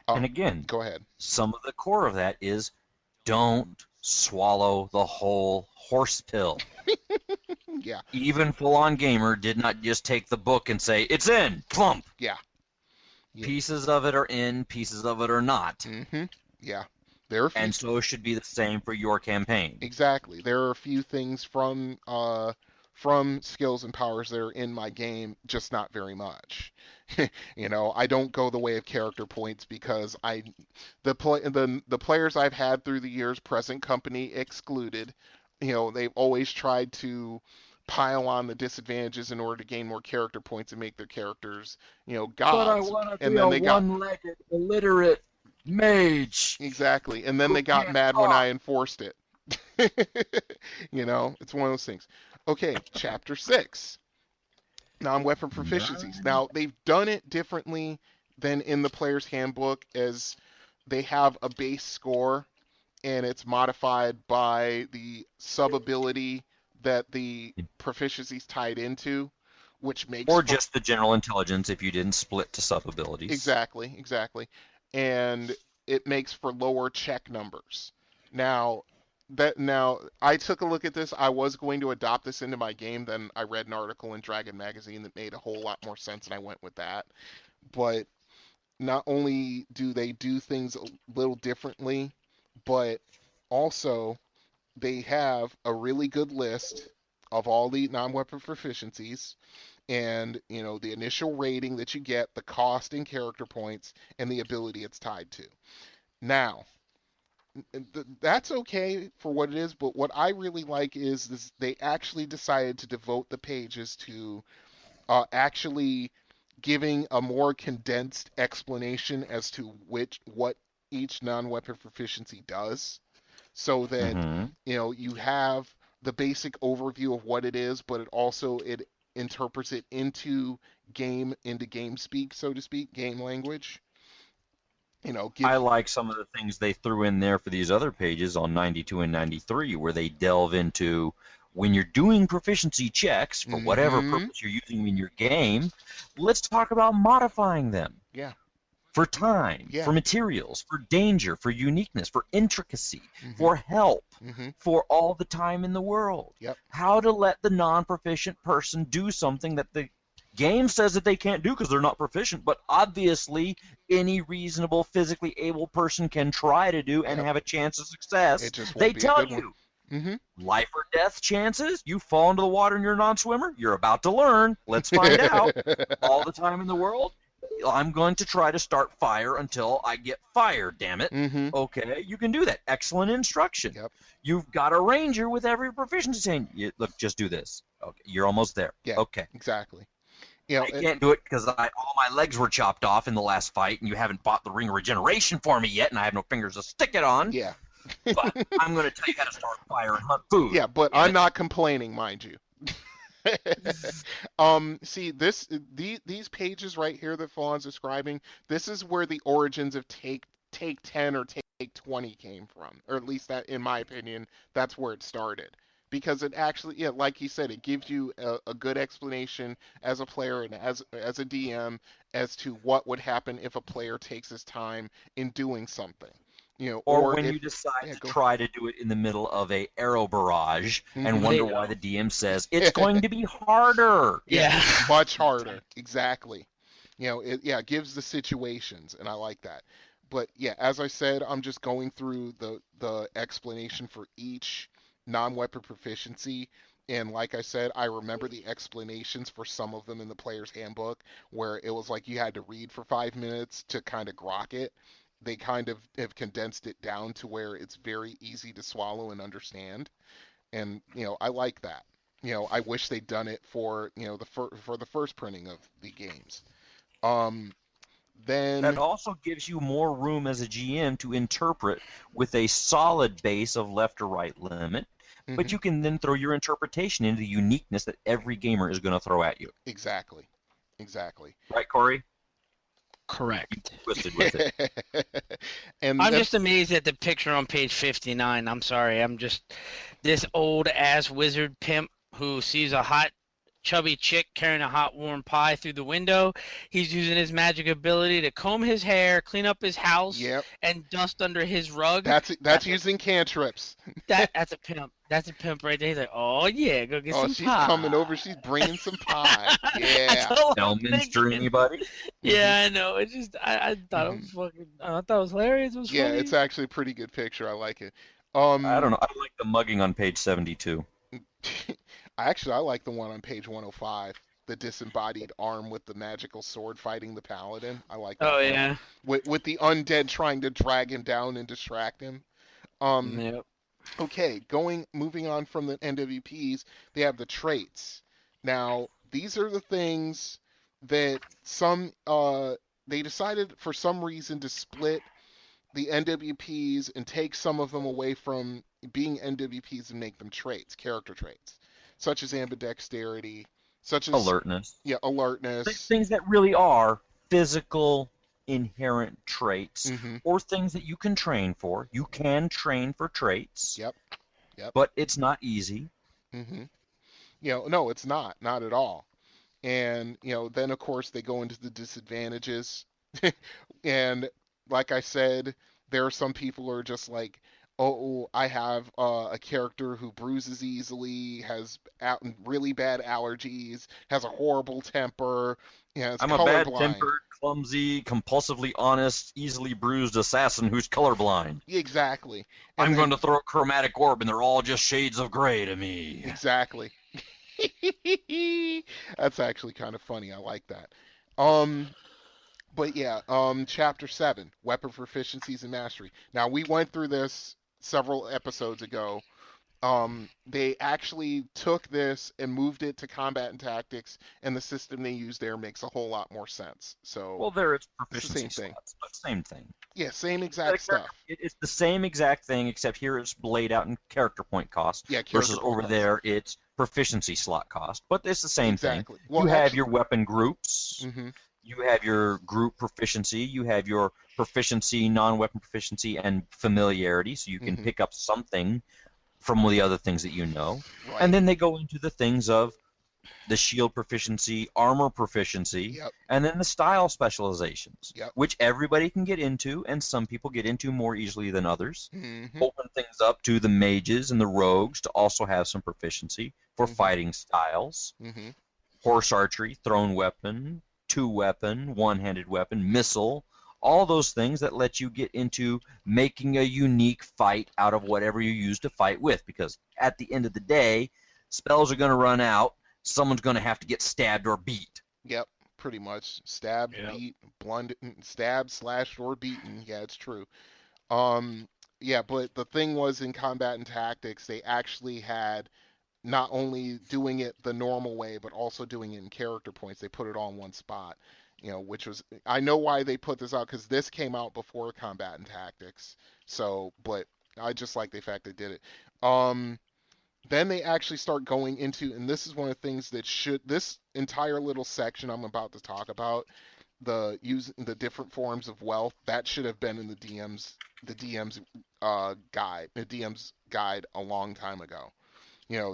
And again, go ahead. Some of the core of that is don't swallow the whole horse pill. Yeah. Even full-on gamer did not just take the book and say, it's in, plump. Yeah. Pieces of it are in, pieces of it are not. Yeah. And so it should be the same for your campaign. Exactly. There are a few things from skills and powers that are in my game, just not very much. I don't go the way of character points because the players I've had through the years, present company excluded, they've always tried to pile on the disadvantages in order to gain more character points and make their characters, gods. But I want to be a one-legged, illiterate mage. Exactly. And then they got mad when I enforced it. It's one of those things. Okay, chapter 6. Non-weapon proficiencies. Now, they've done it differently than in the player's handbook, as they have a base score, and it's modified by the sub-ability that the proficiency's tied into, which makes... Or just the general intelligence if you didn't split to sub-abilities. Exactly. And it makes for lower check numbers. Now, I took a look at this. I was going to adopt this into my game. Then I read an article in Dragon Magazine that made a whole lot more sense, and I went with that. But not only do they do things a little differently, but also they have a really good list of all the non-weapon proficiencies, and the initial rating that you get, the cost in character points, and the ability it's tied to. Now, that's okay for what it is, but what I really like is this, they actually decided to devote the pages to actually giving a more condensed explanation as to what each non-weapon proficiency does, so that you have the basic overview of what it is, but it interprets it into game speak, so to speak, game language. I like some of the things they threw in there for these other pages on 92 and 93, where they delve into when you're doing proficiency checks for whatever purpose you're using in your game, let's talk about modifying them. Yeah. For time, for materials, for danger, for uniqueness, for intricacy, for help, for all the time in the world. Yep. How to let the non-proficient person do something that the game says that they can't do because they're not proficient, but obviously any reasonable physically able person can try to do and have a chance of success. It just won't They be tell a good you. one. Life or death chances, you fall into the water and you're a non-swimmer, you're about to learn. Let's find out. All the time in the world. I'm going to try to start fire until I get fire, damn it. Mm-hmm. Okay, you can do that. Excellent instruction. Yep. You've got a ranger with every proficiency saying, look, just do this. Okay, you're almost there. Yeah, okay. Exactly. You know, I can't do it because all my legs were chopped off in the last fight, and you haven't bought the ring of regeneration for me yet, and I have no fingers to stick it on. Yeah. But I'm going to tell you how to start fire and hunt food. Yeah, but I'm not complaining, mind you. See, these pages right here that Fawn's describing, this is where the origins of take 10 or take 20 came from, or at least that, in my opinion, that's where it started. Because it actually, yeah, like he said, it gives you a good explanation as a player and as a DM as to what would happen if a player takes his time in doing something. You know, or when you decide to try to do it in the middle of a arrow barrage and wonder why the DM says it's going to be harder. Yeah, much harder. Exactly. You know, it gives the situations, and I like that. But yeah, as I said, I'm just going through the explanation for each non-weapon proficiency. And like I said, I remember the explanations for some of them in the player's handbook, where it was like you had to read for 5 minutes to kind of grok it. They kind of have condensed it down to where it's very easy to swallow and understand. And, you know, I like that. You know, I wish they'd done it for, you know, for the first printing of the games. Then that also gives you more room as a GM to interpret with a solid base of left or right limit, but you can then throw your interpretation into the uniqueness that every gamer is going to throw at you. Exactly. Right, Corey? Correct. Twisted with it. And I'm just amazed at the picture on page 59. I'm sorry. I'm just this old ass wizard pimp who sees a hot chubby chick carrying a hot warm pie through the window. He's using his magic ability to comb his hair, clean up his house, and dust under his rug. That's using cantrips. That's a pimp. That's a pimp right there. He's like, oh yeah, go get some pie. Oh, she's coming over. She's bringing some pie. Yeah. Elminster, anybody? Yeah, I know. It's just I thought it was fucking. I thought it was hilarious. It was funny. It's actually a pretty good picture. I like it. I don't know. I like the mugging on page 72. I like the one on page 105, the disembodied arm with the magical sword fighting the paladin. I like that. Oh, yeah. With the undead trying to drag him down and distract him. Yep. Okay, moving on from the NWPs, they have the traits. Now, these are the things that they decided for some reason to split the NWPs and take some of them away from being NWPs and make them traits, character traits, such as ambidexterity, such as alertness. Yeah, alertness. Things that really are physical inherent traits, or things that you can train for. You can train for traits. Yep. But it's not easy. You know, no, it's not at all. And, you know, then of course they go into the disadvantages. And like I said, there are some people who are just like, oh, I have a character who bruises easily, has really bad allergies, has a horrible temper. Yeah, I'm a bad-tempered, clumsy, compulsively honest, easily bruised assassin who's colorblind. Exactly. I'm going to throw a chromatic orb, and they're all just shades of gray to me. Exactly. That's actually kind of funny. I like that. But yeah, Chapter 7, Weapon Proficiencies and Mastery. Now, we went through this several episodes ago. They actually took this and moved it to combat and tactics, and the system they use there makes a whole lot more sense. So, well, there it's proficiency slots, but same thing. Yeah, same exact stuff. It's the same exact thing, except here it's laid out in character point cost. Yeah, versus over there it's proficiency slot cost, but it's the same thing. Well, you have your weapon groups. You have your group proficiency, you have your proficiency, non-weapon proficiency, and familiarity, so you can pick up something from the other things that you know. Right. And then they go into the things of the shield proficiency, armor proficiency, and then the style specializations, which everybody can get into, and some people get into more easily than others. Open things up to the mages and the rogues to also have some proficiency for fighting styles. Horse archery, thrown weapon, two-weapon, one-handed weapon, missile, all those things that let you get into making a unique fight out of whatever you use to fight with, because at the end of the day, spells are going to run out, someone's going to have to get stabbed or beat. Yep, pretty much. Stabbed, beat, blunted, stabbed, slashed, or beaten. Yeah, it's true. Yeah, but the thing was in combat and tactics, they actually had not only doing it the normal way, but also doing it in character points. They put it all in one spot, which was, I know why they put this out, because this came out before combat and tactics. So, but I just like the fact they did it. Then they actually start going into, and this is one of the things that this entire little section I'm about to talk about, the different forms of wealth, that should have been in the DM's guide a long time ago.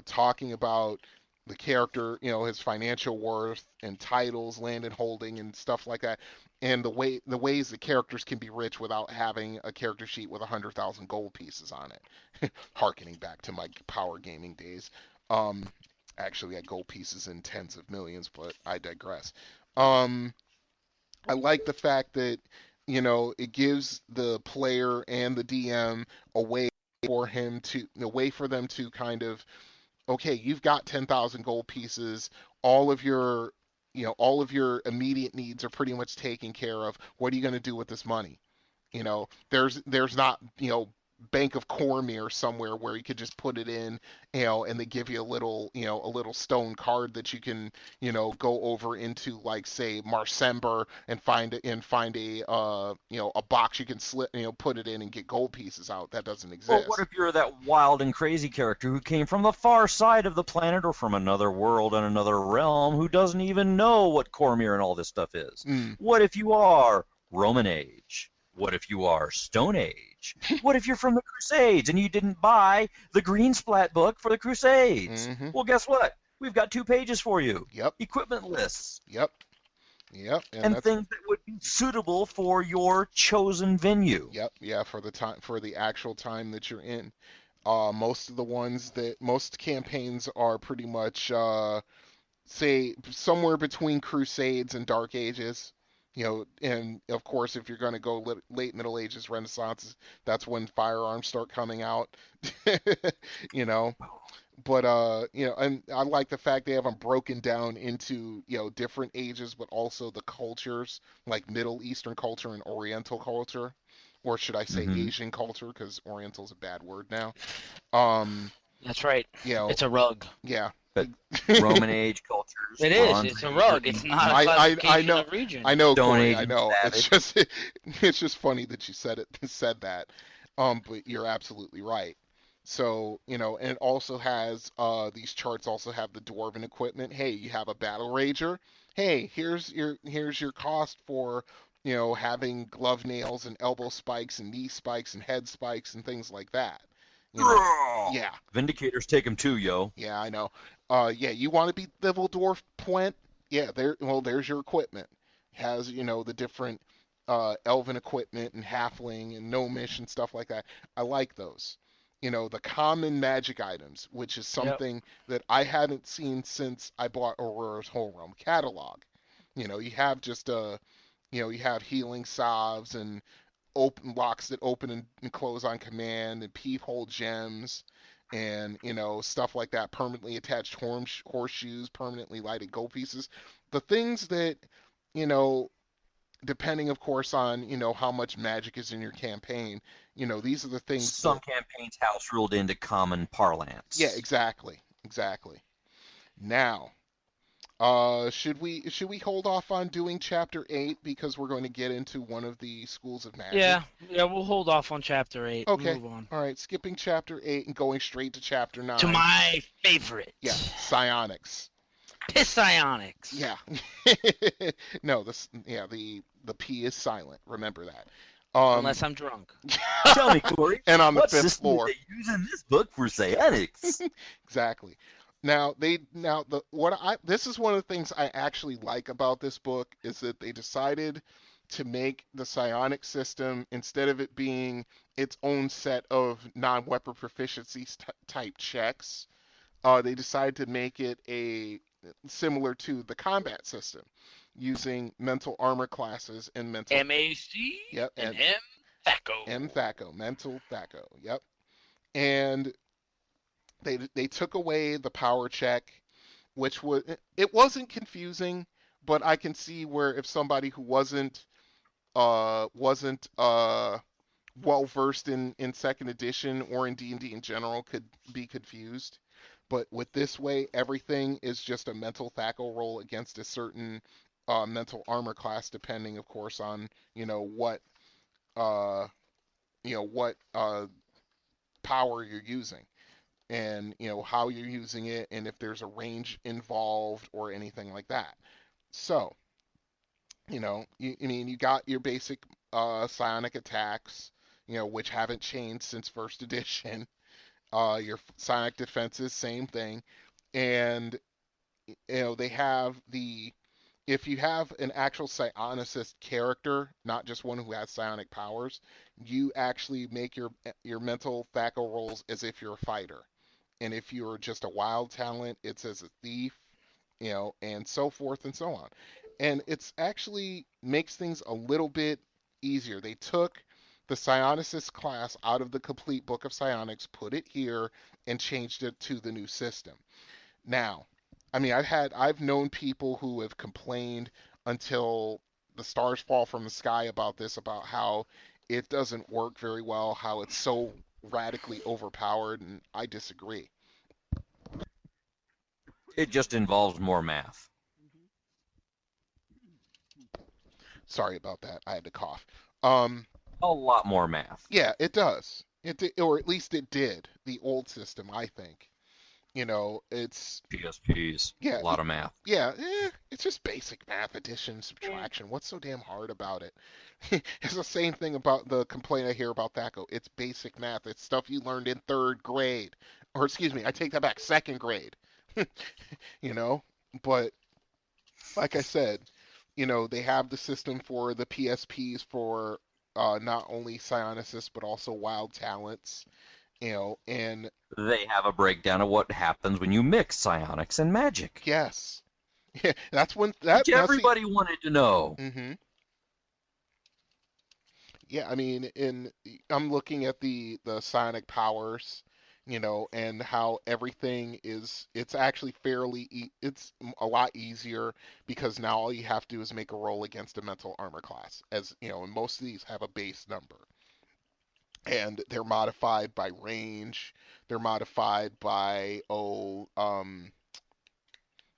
Talking about the character, his financial worth and titles, land and holding, and stuff like that, and the ways the characters can be rich without having a character sheet with 100,000 gold pieces on it. Harkening back to my power gaming days. Actually, I had gold pieces in tens of millions, but I digress. I like the fact that it gives the player and the DM a way for them to kind of, okay, you've got 10,000 gold pieces, all of your immediate needs are pretty much taken care of. What are you going to do with this money? There's not, Bank of Cormyr somewhere where you could just put it in, and they give you a little stone card that you can, go over into, like, say, Marsember and find a a box you can put it in and get gold pieces out. That doesn't exist. Well, what if you're that wild and crazy character who came from the far side of the planet or from another world and another realm who doesn't even know what Cormyr and all this stuff is? What if you are Roman Age? What if you are Stone Age? What if you're from the Crusades and you didn't buy the Green Splat book for the Crusades? Mm-hmm. Well, guess what? We've got 2 pages for you. Yep. Equipment lists. Yep. And things that would be suitable for your chosen venue. Yep. Yeah, for the actual time that you're in. Most campaigns are pretty much say somewhere between Crusades and Dark Ages. And of course, if you're going to go late Middle Ages, Renaissance, that's when firearms start coming out. But and I like the fact they have them broken down into different ages, but also the cultures, like Middle Eastern culture and Oriental culture, or should I say Asian culture, because Oriental's a bad word now. That's right. It's a rug. Yeah. But Roman Age cultures. It is. It's a rug. It's not a classification of region. I know, Corey. I know. It's just funny that you said that. But you're absolutely right. So and it also has these charts also have the dwarven equipment. Hey, you have a battle rager. Hey, here's your cost for having glove nails and elbow spikes and knee spikes and head spikes and things like that. Yeah. Vindicators take them too, yo. Yeah, I know. Yeah, you want to be Devil Dwarf Pwent? Yeah, there's your equipment. Has, the different elven equipment and halfling and gnomish and stuff like that. I like those. The common magic items, which is something that I hadn't seen since I bought Aurora's Homerealm catalog. You have just you have healing salves and open locks that open and close on command, and peephole gems, and stuff like that. Permanently attached horseshoes, permanently lighted gold pieces. The things that depending, of course, on how much magic is in your campaign. These are the things. Some campaigns house ruled into common parlance. Yeah, exactly. Now, should we hold off on doing chapter 8 because we're going to get into one of the schools of magic? Yeah, we'll hold off on chapter 8. Okay. Move on. All right, skipping chapter 8 and going straight to chapter 9. To my favorite. Yeah, psionics. Psionics. Yeah. No, the P is silent. Remember that. Unless I'm drunk. Tell me, Corey. And on the what's 5th floor. They use in this book for psionics? Exactly. This is one of the things I actually like about this book is that they decided to make the psionic system, instead of it being its own set of non-weapon proficiency type checks, they decided to make it similar to the combat system, using mental armor classes and mental MAC. Yep, and THACO. THACO, mental THACO. Yep. And they took away the power check, which wasn't confusing, but I can see where if somebody who wasn't well versed in second edition or in D&D in general could be confused. But with this way, everything is just a mental THACO roll against a certain mental armor class, depending, of course, on uh, what power you're using, and how you're using it, and if there's a range involved or anything like that. So, you got your basic psionic attacks, which haven't changed since first edition. Your psionic defenses, same thing, and they have if you have an actual psionicist character, not just one who has psionic powers, you actually make your mental THACO rolls as if you're a fighter. And if you're just a wild talent, it's as a thief, and so forth and so on. And it's actually makes things a little bit easier. They took the psionicist class out of the complete book of psionics, put it here, and changed it to the new system. Now, I mean, I've known people who have complained until the stars fall from the sky about this, about how it doesn't work very well, how it's so radically overpowered, and I disagree. It just involves more math. Sorry about that. I had to cough. A lot more math. Yeah, it does. Or at least it did. The old system, I think. It's PSPs. Yeah, a lot of math. Yeah, it's just basic math, addition, subtraction. What's so damn hard about it? It's the same thing about the complaint I hear about THACO. It's basic math. It's stuff you learned in third grade. Or excuse me, I take that back, second grade. But like I said, they have the system for the PSPs for not only psionicists but also wild talents. And they have a breakdown of what happens when you mix psionics and magic. Yes. Yeah, that's when which everybody wanted to know. Mm-hmm. Yeah, I mean, I'm looking at the psionic powers, and how everything it's actually it's a lot easier because now all you have to do is make a roll against a mental armor class, as and most of these have a base number. And they're modified by range. They're modified by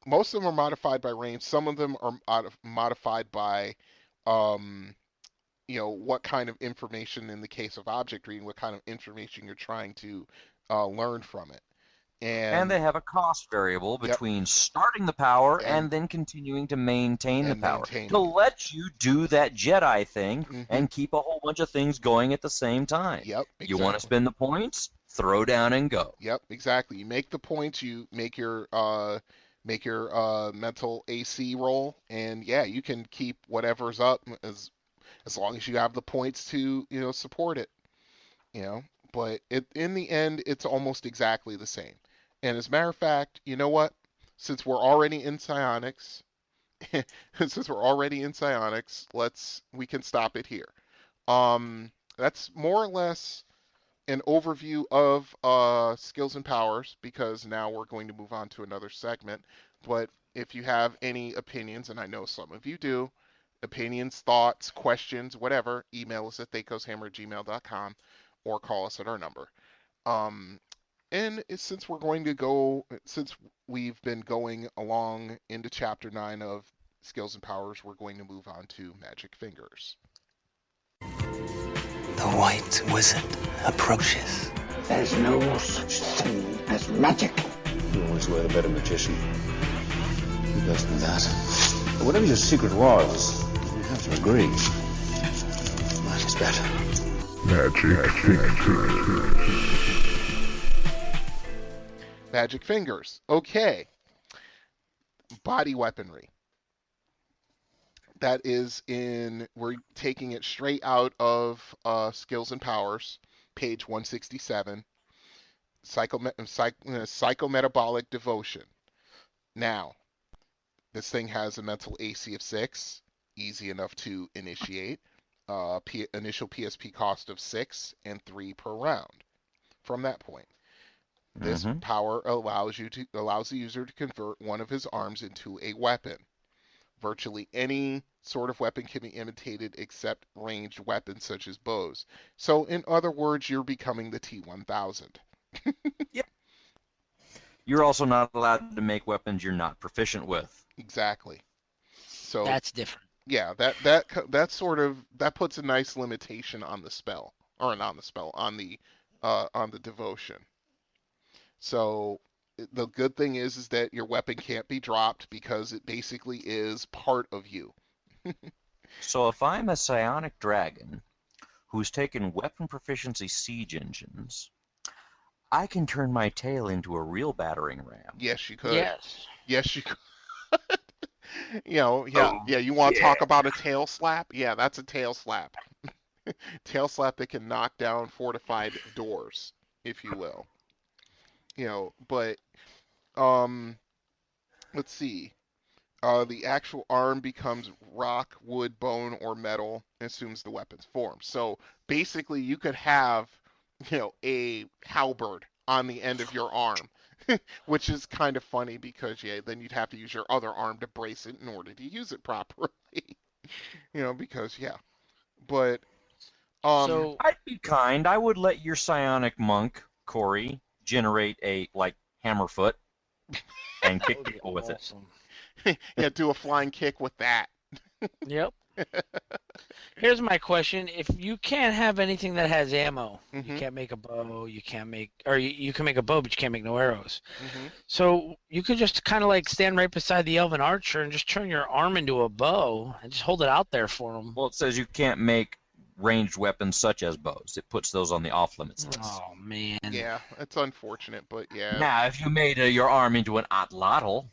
most of them are modified by range. Some of them are modified by what kind of information, in the case of object reading, what kind of information you're trying to learn from it. And they have a cost variable between starting the power and then continuing to maintain the power to let you do that Jedi thing and keep a whole bunch of things going at the same time. Yep, exactly. You want to spend the points? Throw down and go. Yep, exactly. You make the points, you make your mental AC roll, and you can keep whatever's up as long as you have the points to support it. But in the end, it's almost exactly the same. And as a matter of fact, you know what? Since we're already in psionics, we can stop it here. That's more or less an overview of skills and powers, because now we're going to move on to another segment. But if you have any opinions, and I know some of you do, opinions, thoughts, questions, whatever, email us at thacoshammer@gmail.com or call us at our number. And since we've been going along into Chapter 9 of Skills and Powers, we're going to move on to Magic Fingers. The White Wizard approaches. There's no such thing as magic. You're always the better magician. You both know that. But whatever your secret was, we have to agree. That is better. Magic Fingers. Magic Fingers. Okay. Body weaponry. That is we're taking it straight out of Skills and Powers, page 167, Psychometabolic Devotion. Now, this thing has a mental AC of 6, easy enough to initiate, initial PSP cost of 6 and 3 per round. From that point, this power allows the user to convert one of his arms into a weapon. Virtually any sort of weapon can be imitated except ranged weapons such as bows. So, in other words, you're becoming the T-1000. Yep. You're also not allowed to make weapons you're not proficient with. Exactly. So that's different. Yeah, that puts a nice limitation on the spell, or not on the spell, on the devotion. So the good thing is that your weapon can't be dropped because it basically is part of you. So if I'm a psionic dragon who's taken weapon proficiency siege engines, I can turn my tail into a real battering ram. Yes, you could. Yes. Yes, you could. You want to talk about a tail slap? Yeah, that's a tail slap. Tail slap that can knock down fortified doors, if you will. But let's see. The actual arm becomes rock, wood, bone, or metal and assumes the weapon's form. So basically, you could have, a halberd on the end of your arm, which is kind of funny because then you'd have to use your other arm to brace it in order to use it properly. Because but so I'd be kind. I would let your psionic monk Corey generate a hammerfoot and kick people with it. Yeah, do a flying kick with that. Yep. Here's my question: if you can't have anything that has ammo, you can't make a bow. You can't make, or you can make a bow, but you can't make no arrows. So you could just kind of stand right beside the elven archer and just turn your arm into a bow and just hold it out there for him. Well, it says you can't make ranged weapons such as bows. It puts those on the off-limits list. Oh man. Yeah, it's unfortunate, but yeah. Now, if you made your arm into an atlatl,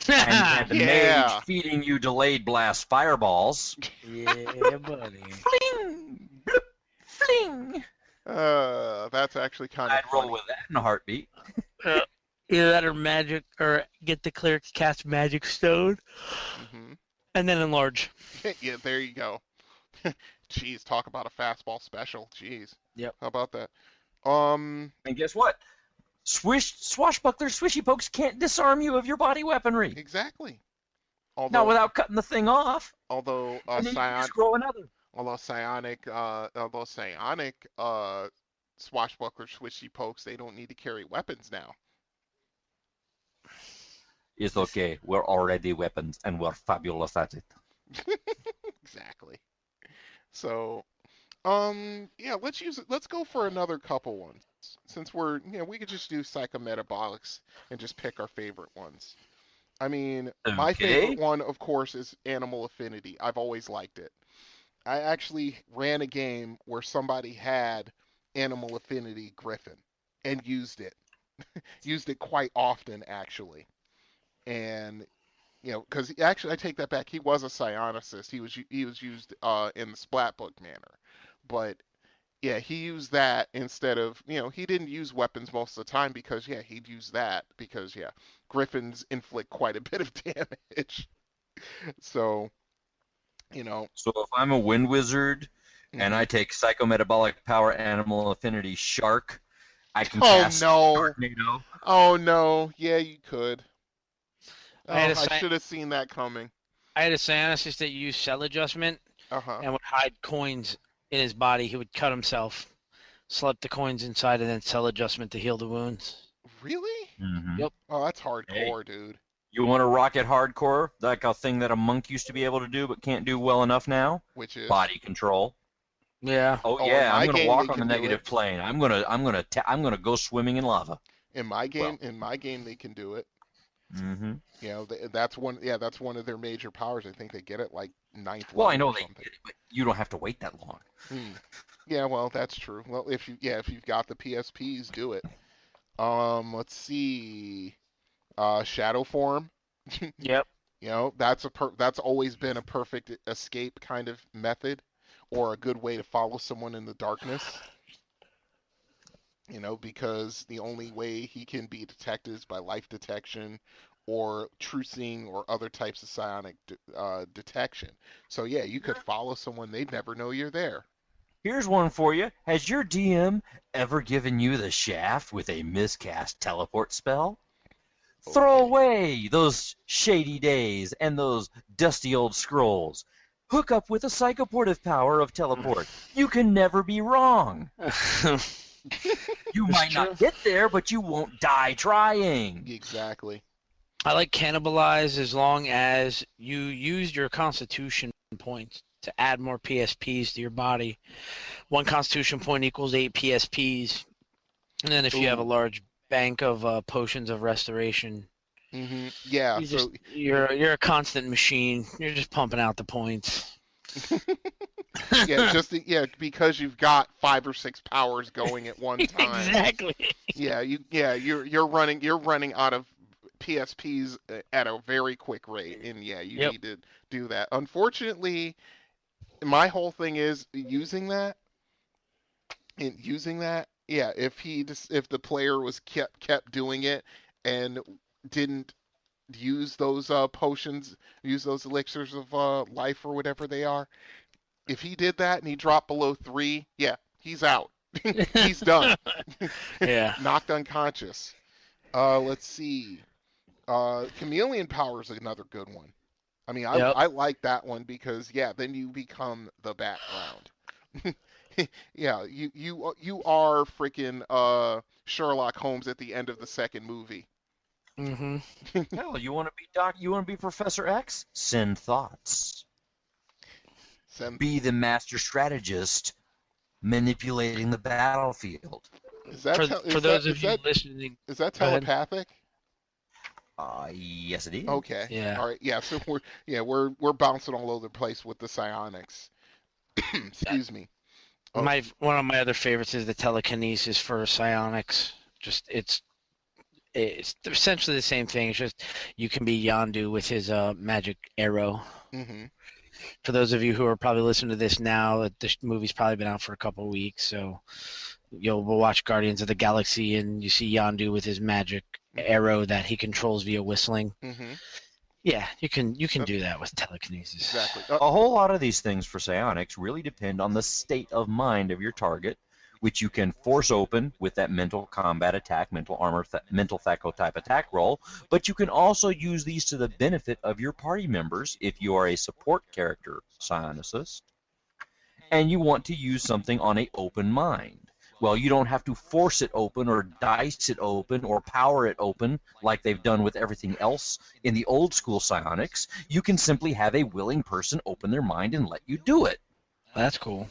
and had the mage feeding you delayed blast fireballs. Yeah, buddy. Fling! Bloop! Fling! That's actually kind of I'd roll with that in a heartbeat. Either that or magic, or get the cleric to cast magic stone, and then enlarge. Yeah, there you go. Jeez, talk about a fastball special. Jeez. Yep. How about that? And guess what? Swashbuckler swishy pokes can't disarm you of your body weaponry. Exactly. Not without cutting the thing off. Although just grow another. Although psionic swashbuckler swishy pokes, they don't need to carry weapons now. It's okay. We're already weapons, and we're fabulous at it. Exactly. So, let's go for another couple ones. Since we could just do psychometabolics and just pick our favorite ones. I mean, my favorite one, of course, is animal affinity. I've always liked it. I actually ran a game where somebody had animal affinity Griffin and used it. Used it quite often, actually. And because actually, I take that back. He was a psionicist. He was used in the splat book manner, but yeah, he used that instead of he didn't use weapons most of the time because he'd use that because Griffins inflict quite a bit of damage. So So if I'm a wind wizard and I take psychometabolic power animal affinity shark, I can cast Sharknado. Oh no, yeah, you could. I should have seen that coming. I had a psionicist that used cell adjustment and would hide coins in his body. He would cut himself, slip the coins inside, and then cell adjustment to heal the wounds. Really? Mm-hmm. Yep. Oh, that's hardcore, dude. You want to rock it hardcore, like a thing that a monk used to be able to do but can't do well enough now? Which is body control. Yeah. Oh yeah, I'm gonna walk on the negative plane. I'm gonna go swimming in lava. In my game, they can do it. Mm-hmm. That's one. Yeah, that's one of their major powers. I think they get it like 9th level. Well, I know they get it, but you don't have to wait that long. Yeah, well, that's true. Well, if you've got the PSPs, do it. Let's see. Shadow form. Yep. That's always been a perfect escape kind of method, or a good way to follow someone in the darkness. Because the only way he can be detected is by life detection or true seeing or other types of psionic detection. So yeah, you could follow someone, they'd never know you're there. Here's one for you. Has your DM ever given you the shaft with a miscast teleport spell? Throw away those shady days and those dusty old scrolls. Hook up with the psychoportive power of teleport. You can never be wrong. You might not get there, but you won't die trying. Exactly. I like cannibalize as long as you use your constitution points to add more PSPs to your body. 1 constitution point equals 8 PSPs. And then if you have a large bank of potions of restoration, yeah, you're a constant machine. You're just pumping out the points. Because you've got 5 or 6 powers going at one time. Exactly. You're running out of PSPs at a very quick rate, and you need to do that. Unfortunately, my whole thing is using that. If the player was kept doing it and didn't use those potions, use those elixirs of life or whatever they are. If he did that and he dropped below 3, he's out. He's done. Yeah. Knocked unconscious. Let's see. Chameleon power is another good one. I mean, I like that one because then you become the background. You are freaking Sherlock Holmes at the end of the second movie. Hell, you want to be Doc? You want to be Professor X? Send thoughts. Be the master strategist, manipulating the battlefield. Is that for those of you listening? Is that telepathic? Yes, it is. Okay. Yeah. All right. Yeah. So we're bouncing all over the place with the psionics. Excuse me. One of my other favorites is the telekinesis for psionics. Just it's essentially the same thing. It's just you can be Yondu with his magic arrow. For those of you who are probably listening to this now, the movie's probably been out for a couple of weeks, so we'll watch Guardians of the Galaxy and you see Yondu with his magic arrow that he controls via whistling. Yeah, you can do that with telekinesis. Exactly. A whole lot of these things for psionics really depend on the state of mind of your target, which you can force open with that mental combat attack, mental armor, mental THACO type attack roll, but you can also use these to the benefit of your party members if you are a support character psionicist and you want to use something on an open mind. Well, you don't have to force it open or dice it open or power it open like they've done with everything else in the old school psionics. You can simply have a willing person open their mind and let you do it. That's cool.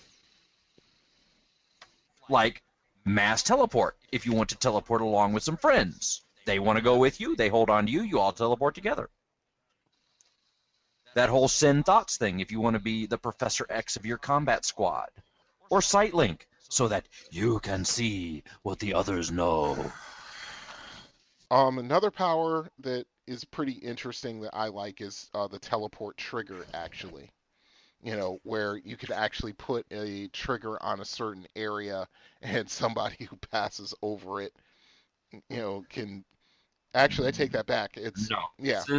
Like mass teleport. If you want to teleport along with some friends, they want to go with you, they hold on to you, you all teleport together. That whole send thoughts thing, if you want to be the Professor X of your combat squad. Or sight link, so that you can see what the others know. Another power that is pretty interesting that I like is the teleport trigger, actually. Where you could actually put a trigger on a certain area and somebody who passes over it, can... Actually, I take that back. So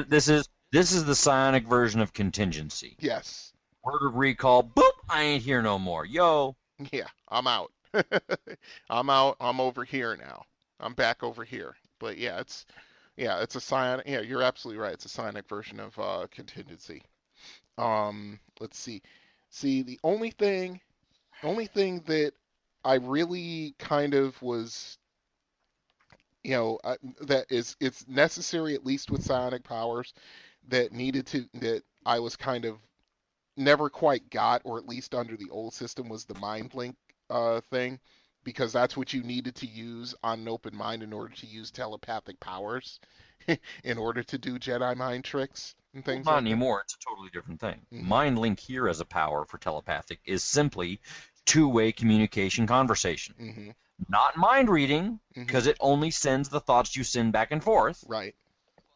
this is the psionic version of contingency. Yes. Word of recall, boop, I ain't here no more. Yo. Yeah, I'm out. I'm out. I'm over here now. I'm back over here. But it's a psionic. Yeah, you're absolutely right. It's a psionic version of contingency. Let's see. The only thing that I really kind of was, that it's necessary, at least with psionic powers, that I was kind of never quite got, or at least under the old system, was the mind link thing, because that's what you needed to use on an open mind in order to use telepathic powers, in order to do Jedi mind tricks and things. Not anymore. It's a totally different thing. Mind link here as a power for telepathic is simply two-way communication conversation. Not mind reading, because it only sends the thoughts you send back and forth. Right.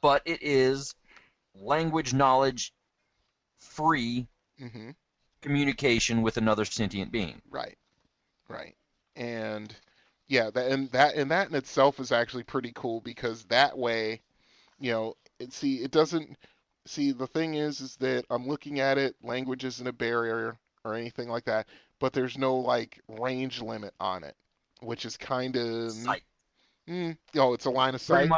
But it is language knowledge free communication with another sentient being. Right. And that in itself is actually pretty cool, because that way, it doesn't. See, the thing is that I'm looking at it, language isn't a barrier or anything like that, but there's no, range limit on it, which is kind of... Oh, it's a line of sight.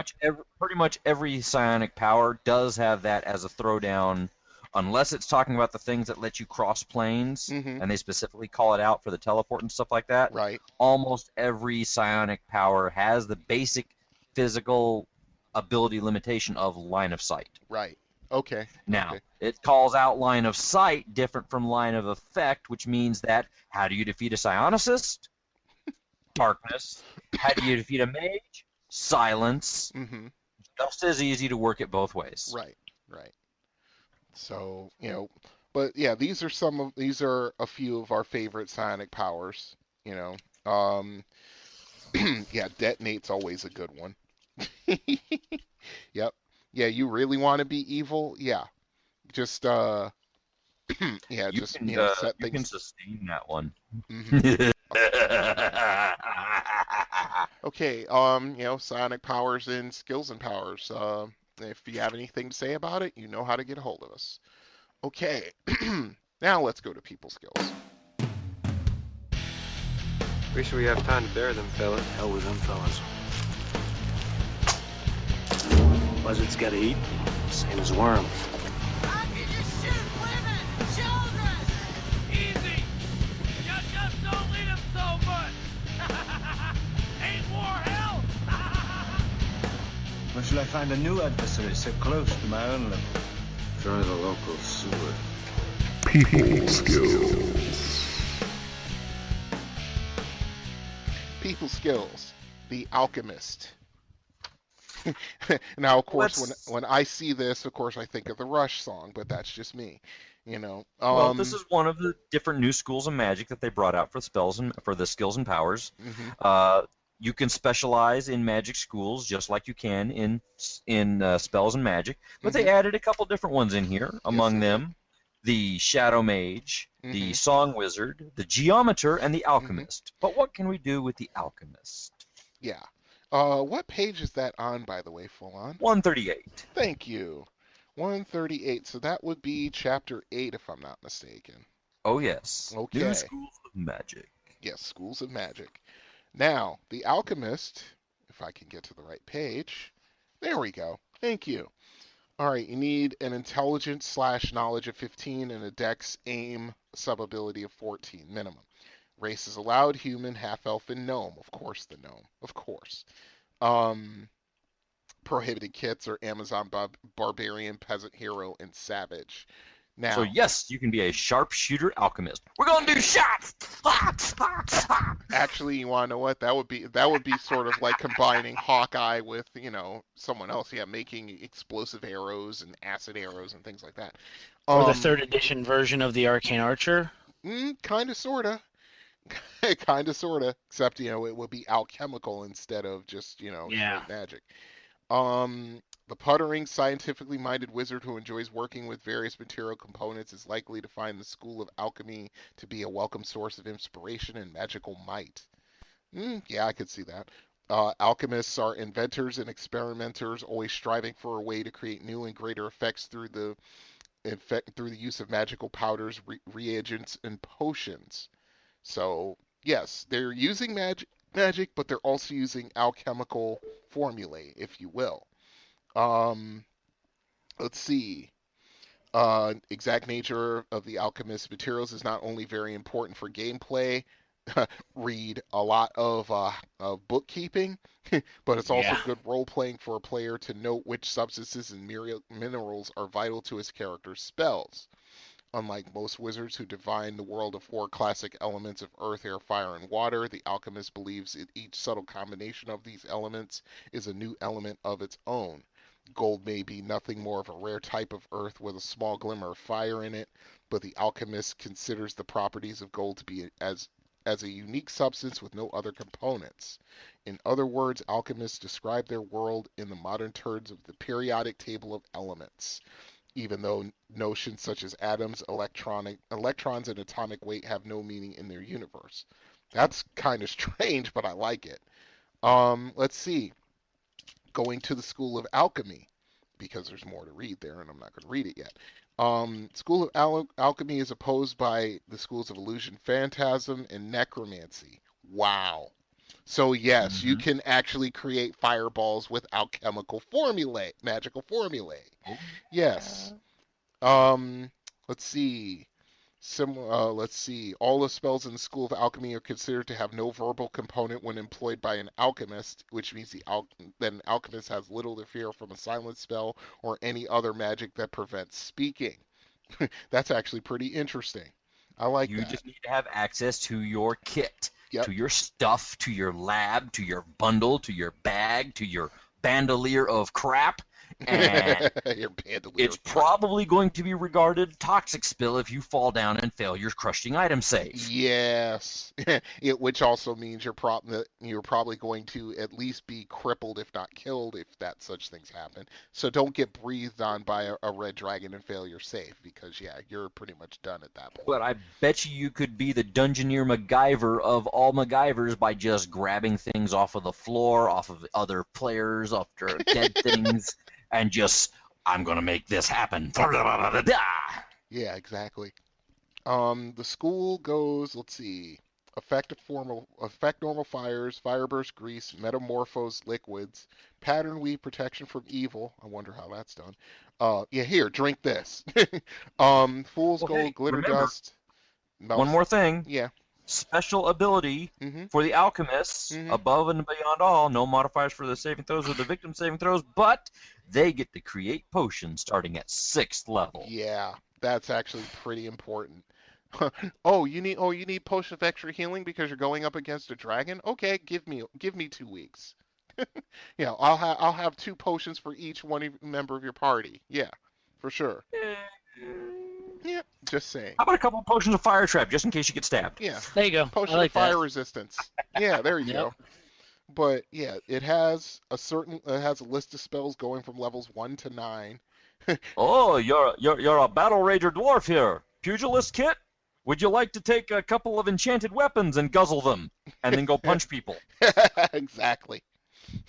Pretty much every psionic power does have that as a throwdown, unless it's talking about the things that let you cross planes, and they specifically call it out for the teleport and stuff like that. Right. Almost every psionic power has the basic physical ability limitation of line of sight. Right. Okay. Now, okay. It calls out line of sight different from line of effect, which means that how do you defeat a psionicist? Darkness. How do you defeat a mage? Silence. Just as easy to work it both ways. Right. So, but yeah, these are a few of our favorite psionic powers, yeah, detonate's always a good one. Yep. Yeah, you really want to be evil? Yeah. Just set things. You can sustain that one. Okay, psionic powers and skills and powers. If you have anything to say about it, you know how to get a hold of us. Okay, now let's go to people skills. Wish we have time to bear them, fellas. Hell with them fellas. Buzzards gotta eat, same as worms. How can you shoot women, children? Easy. You just don't lead them so much. Ain't war hell? Where shall I find a new adversary so close to my own level? Try the local sewer. People skills. People skills. The Alchemist. Now, of course, when I see this, of course, I think of the Rush song, but that's just me, Well, this is one of the different new schools of magic that they brought out for spells and for the skills and powers. You can specialize in magic schools just like you can in spells and magic, but they added a couple different ones in here. Among them, the Shadow Mage, the Song Wizard, the Geometer, and the Alchemist. But what can we do with the Alchemist? Yeah. What page is that on, by the way, full on? 138. Thank you. 138. So that would be chapter 8, if I'm not mistaken. Oh, yes. Okay. New schools of magic. Yes, schools of magic. Now, the Alchemist, if I can get to the right page. There we go. Thank you. All right, you need an intelligence/knowledge of 15 and a dex aim sub-ability of 14 minimum. Race is allowed: human, half-elf, and gnome. Of course, the gnome. Of course. Prohibited kits are Amazon barbarian, peasant hero, and savage. Now, so yes, you can be a sharpshooter alchemist. We're gonna do shots. Actually, you want to know what that would be? That would be sort of like combining Hawkeye with someone else. Yeah, making explosive arrows and acid arrows and things like that. Or the 3rd edition version of the Arcane Archer. Kind of, sorta. Kind of, sorta. Except it would be alchemical instead of just magic. The puttering, scientifically minded wizard who enjoys working with various material components is likely to find the School of Alchemy to be a welcome source of inspiration and magical might. Yeah, I could see that. Alchemists are inventors and experimenters, always striving for a way to create new and greater effects through the use of magical powders, reagents, and potions. So, yes, they're using magic, but they're also using alchemical formulae, if you will. Let's see. Exact nature of the alchemist's materials is not only very important for gameplay, read a lot of bookkeeping, but it's also good role-playing for a player to note which substances and minerals are vital to his character's spells. Unlike most wizards who define the world of 4 classic elements of earth, air, fire, and water, the alchemist believes that each subtle combination of these elements is a new element of its own. Gold may be nothing more of a rare type of earth with a small glimmer of fire in it, but the alchemist considers the properties of gold to be as a unique substance with no other components. In other words, alchemists describe their world in the modern terms of the periodic table of elements, even though notions such as atoms, electrons, and atomic weight have no meaning in their universe. That's kind of strange, but I like it. Let's see. Going to the School of Alchemy, because there's more to read there, and I'm not going to read it yet. School of Alchemy is opposed by the schools of illusion, phantasm, and necromancy. Wow. So yes, you can actually create fireballs without magical formulae. Yes. Let's see. Let's see. All the spells in the School of Alchemy are considered to have no verbal component when employed by an alchemist, which means that an alchemist has little to fear from a silent spell or any other magic that prevents speaking. That's actually pretty interesting. I like that. You just need to have access to your kit, Yep. to your stuff, to your lab, to your bundle, to your bag, to your bandolier of crap. And it's probably going to be regarded toxic spill if you fall down and fail your crushing item save. Yes, which also means you're probably going to at least be crippled, if not killed, if that such things happen. So don't get breathed on by a red dragon and fail your save, because you're pretty much done at that point. But I bet you could be the Dungeoneer MacGyver of all MacGyvers by just grabbing things off of the floor, off of other players, after dead things. And just, I'm going to make this happen. Yeah, exactly. The school goes, let's see, affect normal fires, fireburst grease, metamorphose liquids, pattern weave protection from evil. I wonder how that's done. Here, drink this. Fool's gold, glitter dust. One more thing. Yeah. Special ability for the alchemists, above and beyond all, no modifiers for the saving throws or the victim saving throws, but they get to create potions starting at 6th level. Yeah, that's actually pretty important. You need potion of extra healing because you're going up against a dragon? Okay, give me 2 weeks. Yeah, I'll have 2 potions for each member of your party. Yeah, for sure. Yeah, just saying. How about a couple of potions of fire trap, just in case you get stabbed? Yeah. There you go. Potion of fire resistance. Yeah, there you go. But yeah, it has a list of spells going from levels 1 to 9. Oh, you're a battle rager dwarf here. Pugilist kit? Would you like to take a couple of enchanted weapons and guzzle them, and then go punch people? Exactly.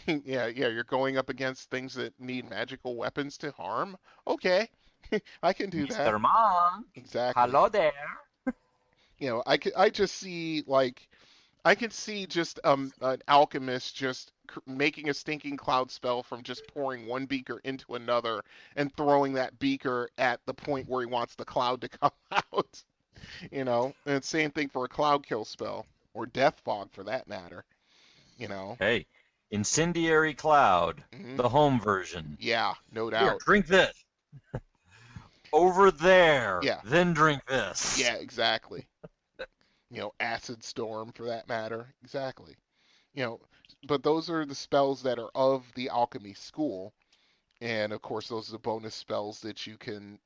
Yeah, you're going up against things that need magical weapons to harm? Okay. I can do that. Mr. Mon. Exactly. Hello there. I just see I can see just an alchemist just making a stinking cloud spell from just pouring one beaker into another and throwing that beaker at the point where he wants the cloud to come out. And same thing for a cloud kill spell, or death fog for that matter. Hey, incendiary cloud, the home version. Yeah, no doubt. Here, drink this. Over there. Yeah. Then drink this. Yeah, exactly. Acid storm for that matter. Exactly. But those are the spells that are of the alchemy school, and of course those are the bonus spells that you could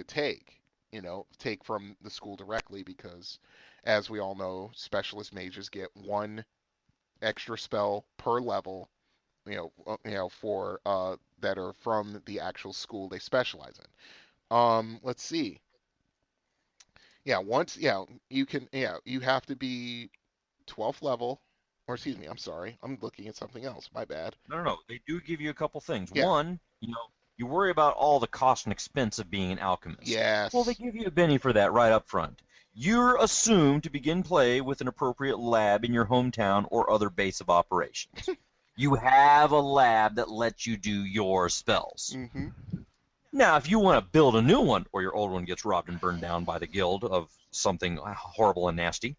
take. Take from the school directly, because as we all know, specialist mages get 1 extra spell per level, for that are from the actual school they specialize in. Let's see. Yeah, you have to be 12th level, or excuse me, I'm sorry, I'm looking at something else. My bad. No. They do give you a couple things. Yeah. One, you worry about all the cost and expense of being an alchemist. Yes. Well, they give you a penny for that right up front. You're assumed to begin play with an appropriate lab in your hometown or other base of operations. You have a lab that lets you do your spells. Now, if you want to build a new one, or your old one gets robbed and burned down by the guild of something horrible and nasty,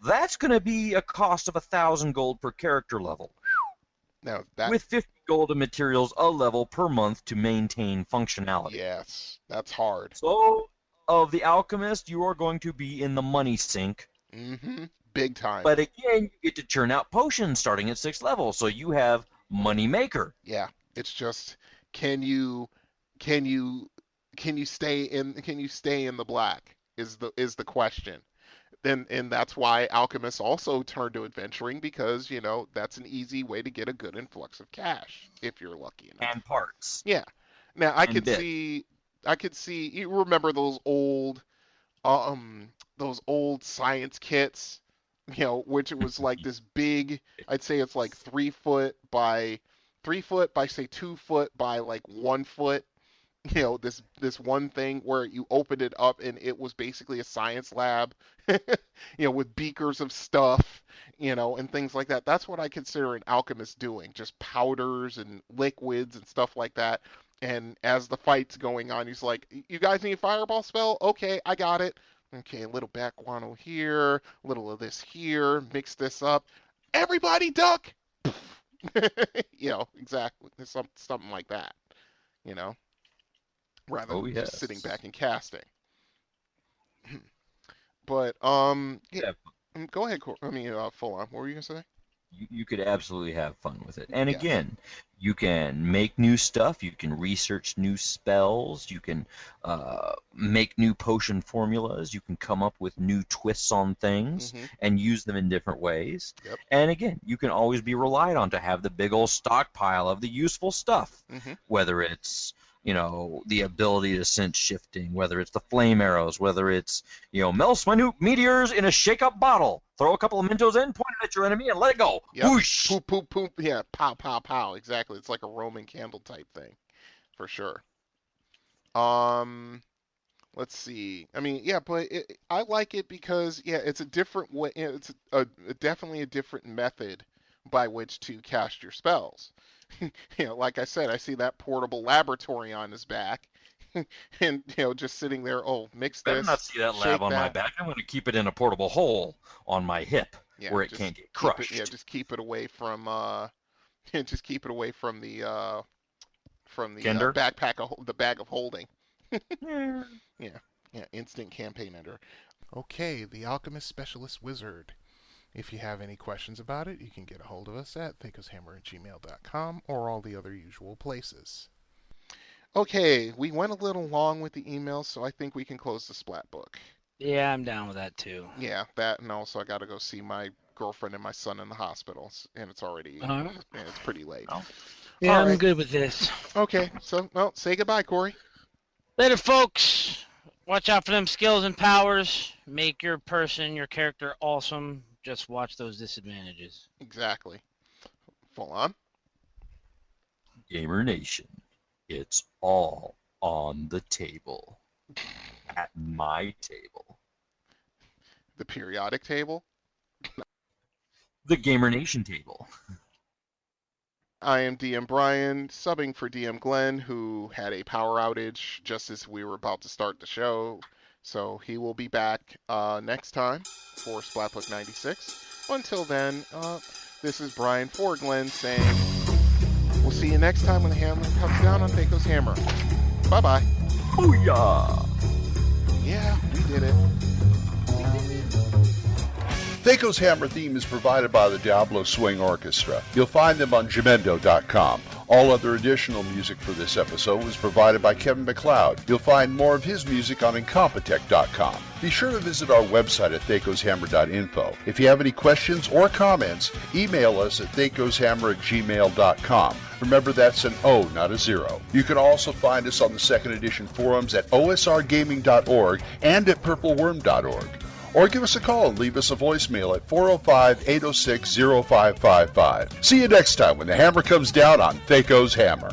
that's going to be a cost of 1,000 gold per character level. Now, with 50 gold of materials a level per month to maintain functionality. Yes, that's hard. So, of the alchemist, you are going to be in the money sink. Big time. But again, you get to churn out potions starting at 6th level, so you have money maker. Yeah, it's just can you stay in the black is the question. And that's why alchemists also turn to adventuring, because that's an easy way to get a good influx of cash if you're lucky enough. And parts. Yeah. Now I could see you remember those old science kits, which it was like this big, I'd say it's like 3 foot by say 2 foot by like 1 foot this one thing where you opened it up and it was basically a science lab, with beakers of stuff, and things like that. That's what I consider an alchemist doing, just powders and liquids and stuff like that. And as the fight's going on, he's like, "You guys need a fireball spell? Okay, I got it. Okay, a little bat guano here, a little of this here, mix this up. Everybody duck!" Exactly. Something like that, rather than just sitting back and casting. But, yeah. Go ahead, full on. What were you going to say? You could absolutely have fun with it. And again, you can make new stuff, you can research new spells, you can make new potion formulas, you can come up with new twists on things and use them in different ways. Yep. And again, you can always be relied on to have the big old stockpile of the useful stuff, whether it's the ability to sense shifting, whether it's the flame arrows, whether it's, melts minute meteors in a shake-up bottle. Throw a couple of Mentos in, point it at your enemy, and let it go. Yep. Whoosh! Poop, poop, poop. Yeah, pow, pow, pow. Exactly. It's like a Roman candle type thing, for sure. Let's see. But I like it because, it's a different way. It's definitely a different method by which to cast your spells. Like I said, I see that portable laboratory on his back, and just sitting there. Oh, mix this. I better not see that lab on my back. I'm going to keep it in a portable hole on my hip where it can't get crushed. Just keep it away from. Just keep it away from the backpack, the bag of holding. Yeah. Instant campaign ender. Okay, the Alchemist Specialist Wizard. If you have any questions about it, you can get a hold of us at thacoshammer@gmail.com or all the other usual places. Okay, we went a little long with the emails, so I think we can close the Splat book. Yeah, I'm down with that too. Yeah, that, and also I got to go see my girlfriend and my son in the hospital, and it's already, it's pretty late. Oh. Yeah, I'm good with this. Okay, so, say goodbye, Corey. Later, folks. Watch out for them skills and powers. Make your character awesome. Just watch those disadvantages. Exactly. Full on. Gamer Nation, it's all on the table. At my table. The periodic table? The Gamer Nation table. I am DM Brian, subbing for DM Glen, who had a power outage just as we were about to start the show. So he will be back next time for Splatbook 96. Until then, this is Brian for Glen saying, we'll see you next time when the hammer comes down on THACO's hammer. Bye-bye. Booyah! Yeah, we did it. THACO's Hammer theme is provided by the Diablo Swing Orchestra. You'll find them on Jamendo.com. All other additional music for this episode was provided by Kevin MacLeod. You'll find more of his music on Incompetech.com. Be sure to visit our website at thacoshammer.info. If you have any questions or comments, email us at thacoshammer@gmail.com. Remember, that's an O, not a 0. You can also find us on the second edition forums at osrgaming.org and at purpleworm.org. Or give us a call and leave us a voicemail at 405-806-0555. See you next time when the hammer comes down on THACO's Hammer.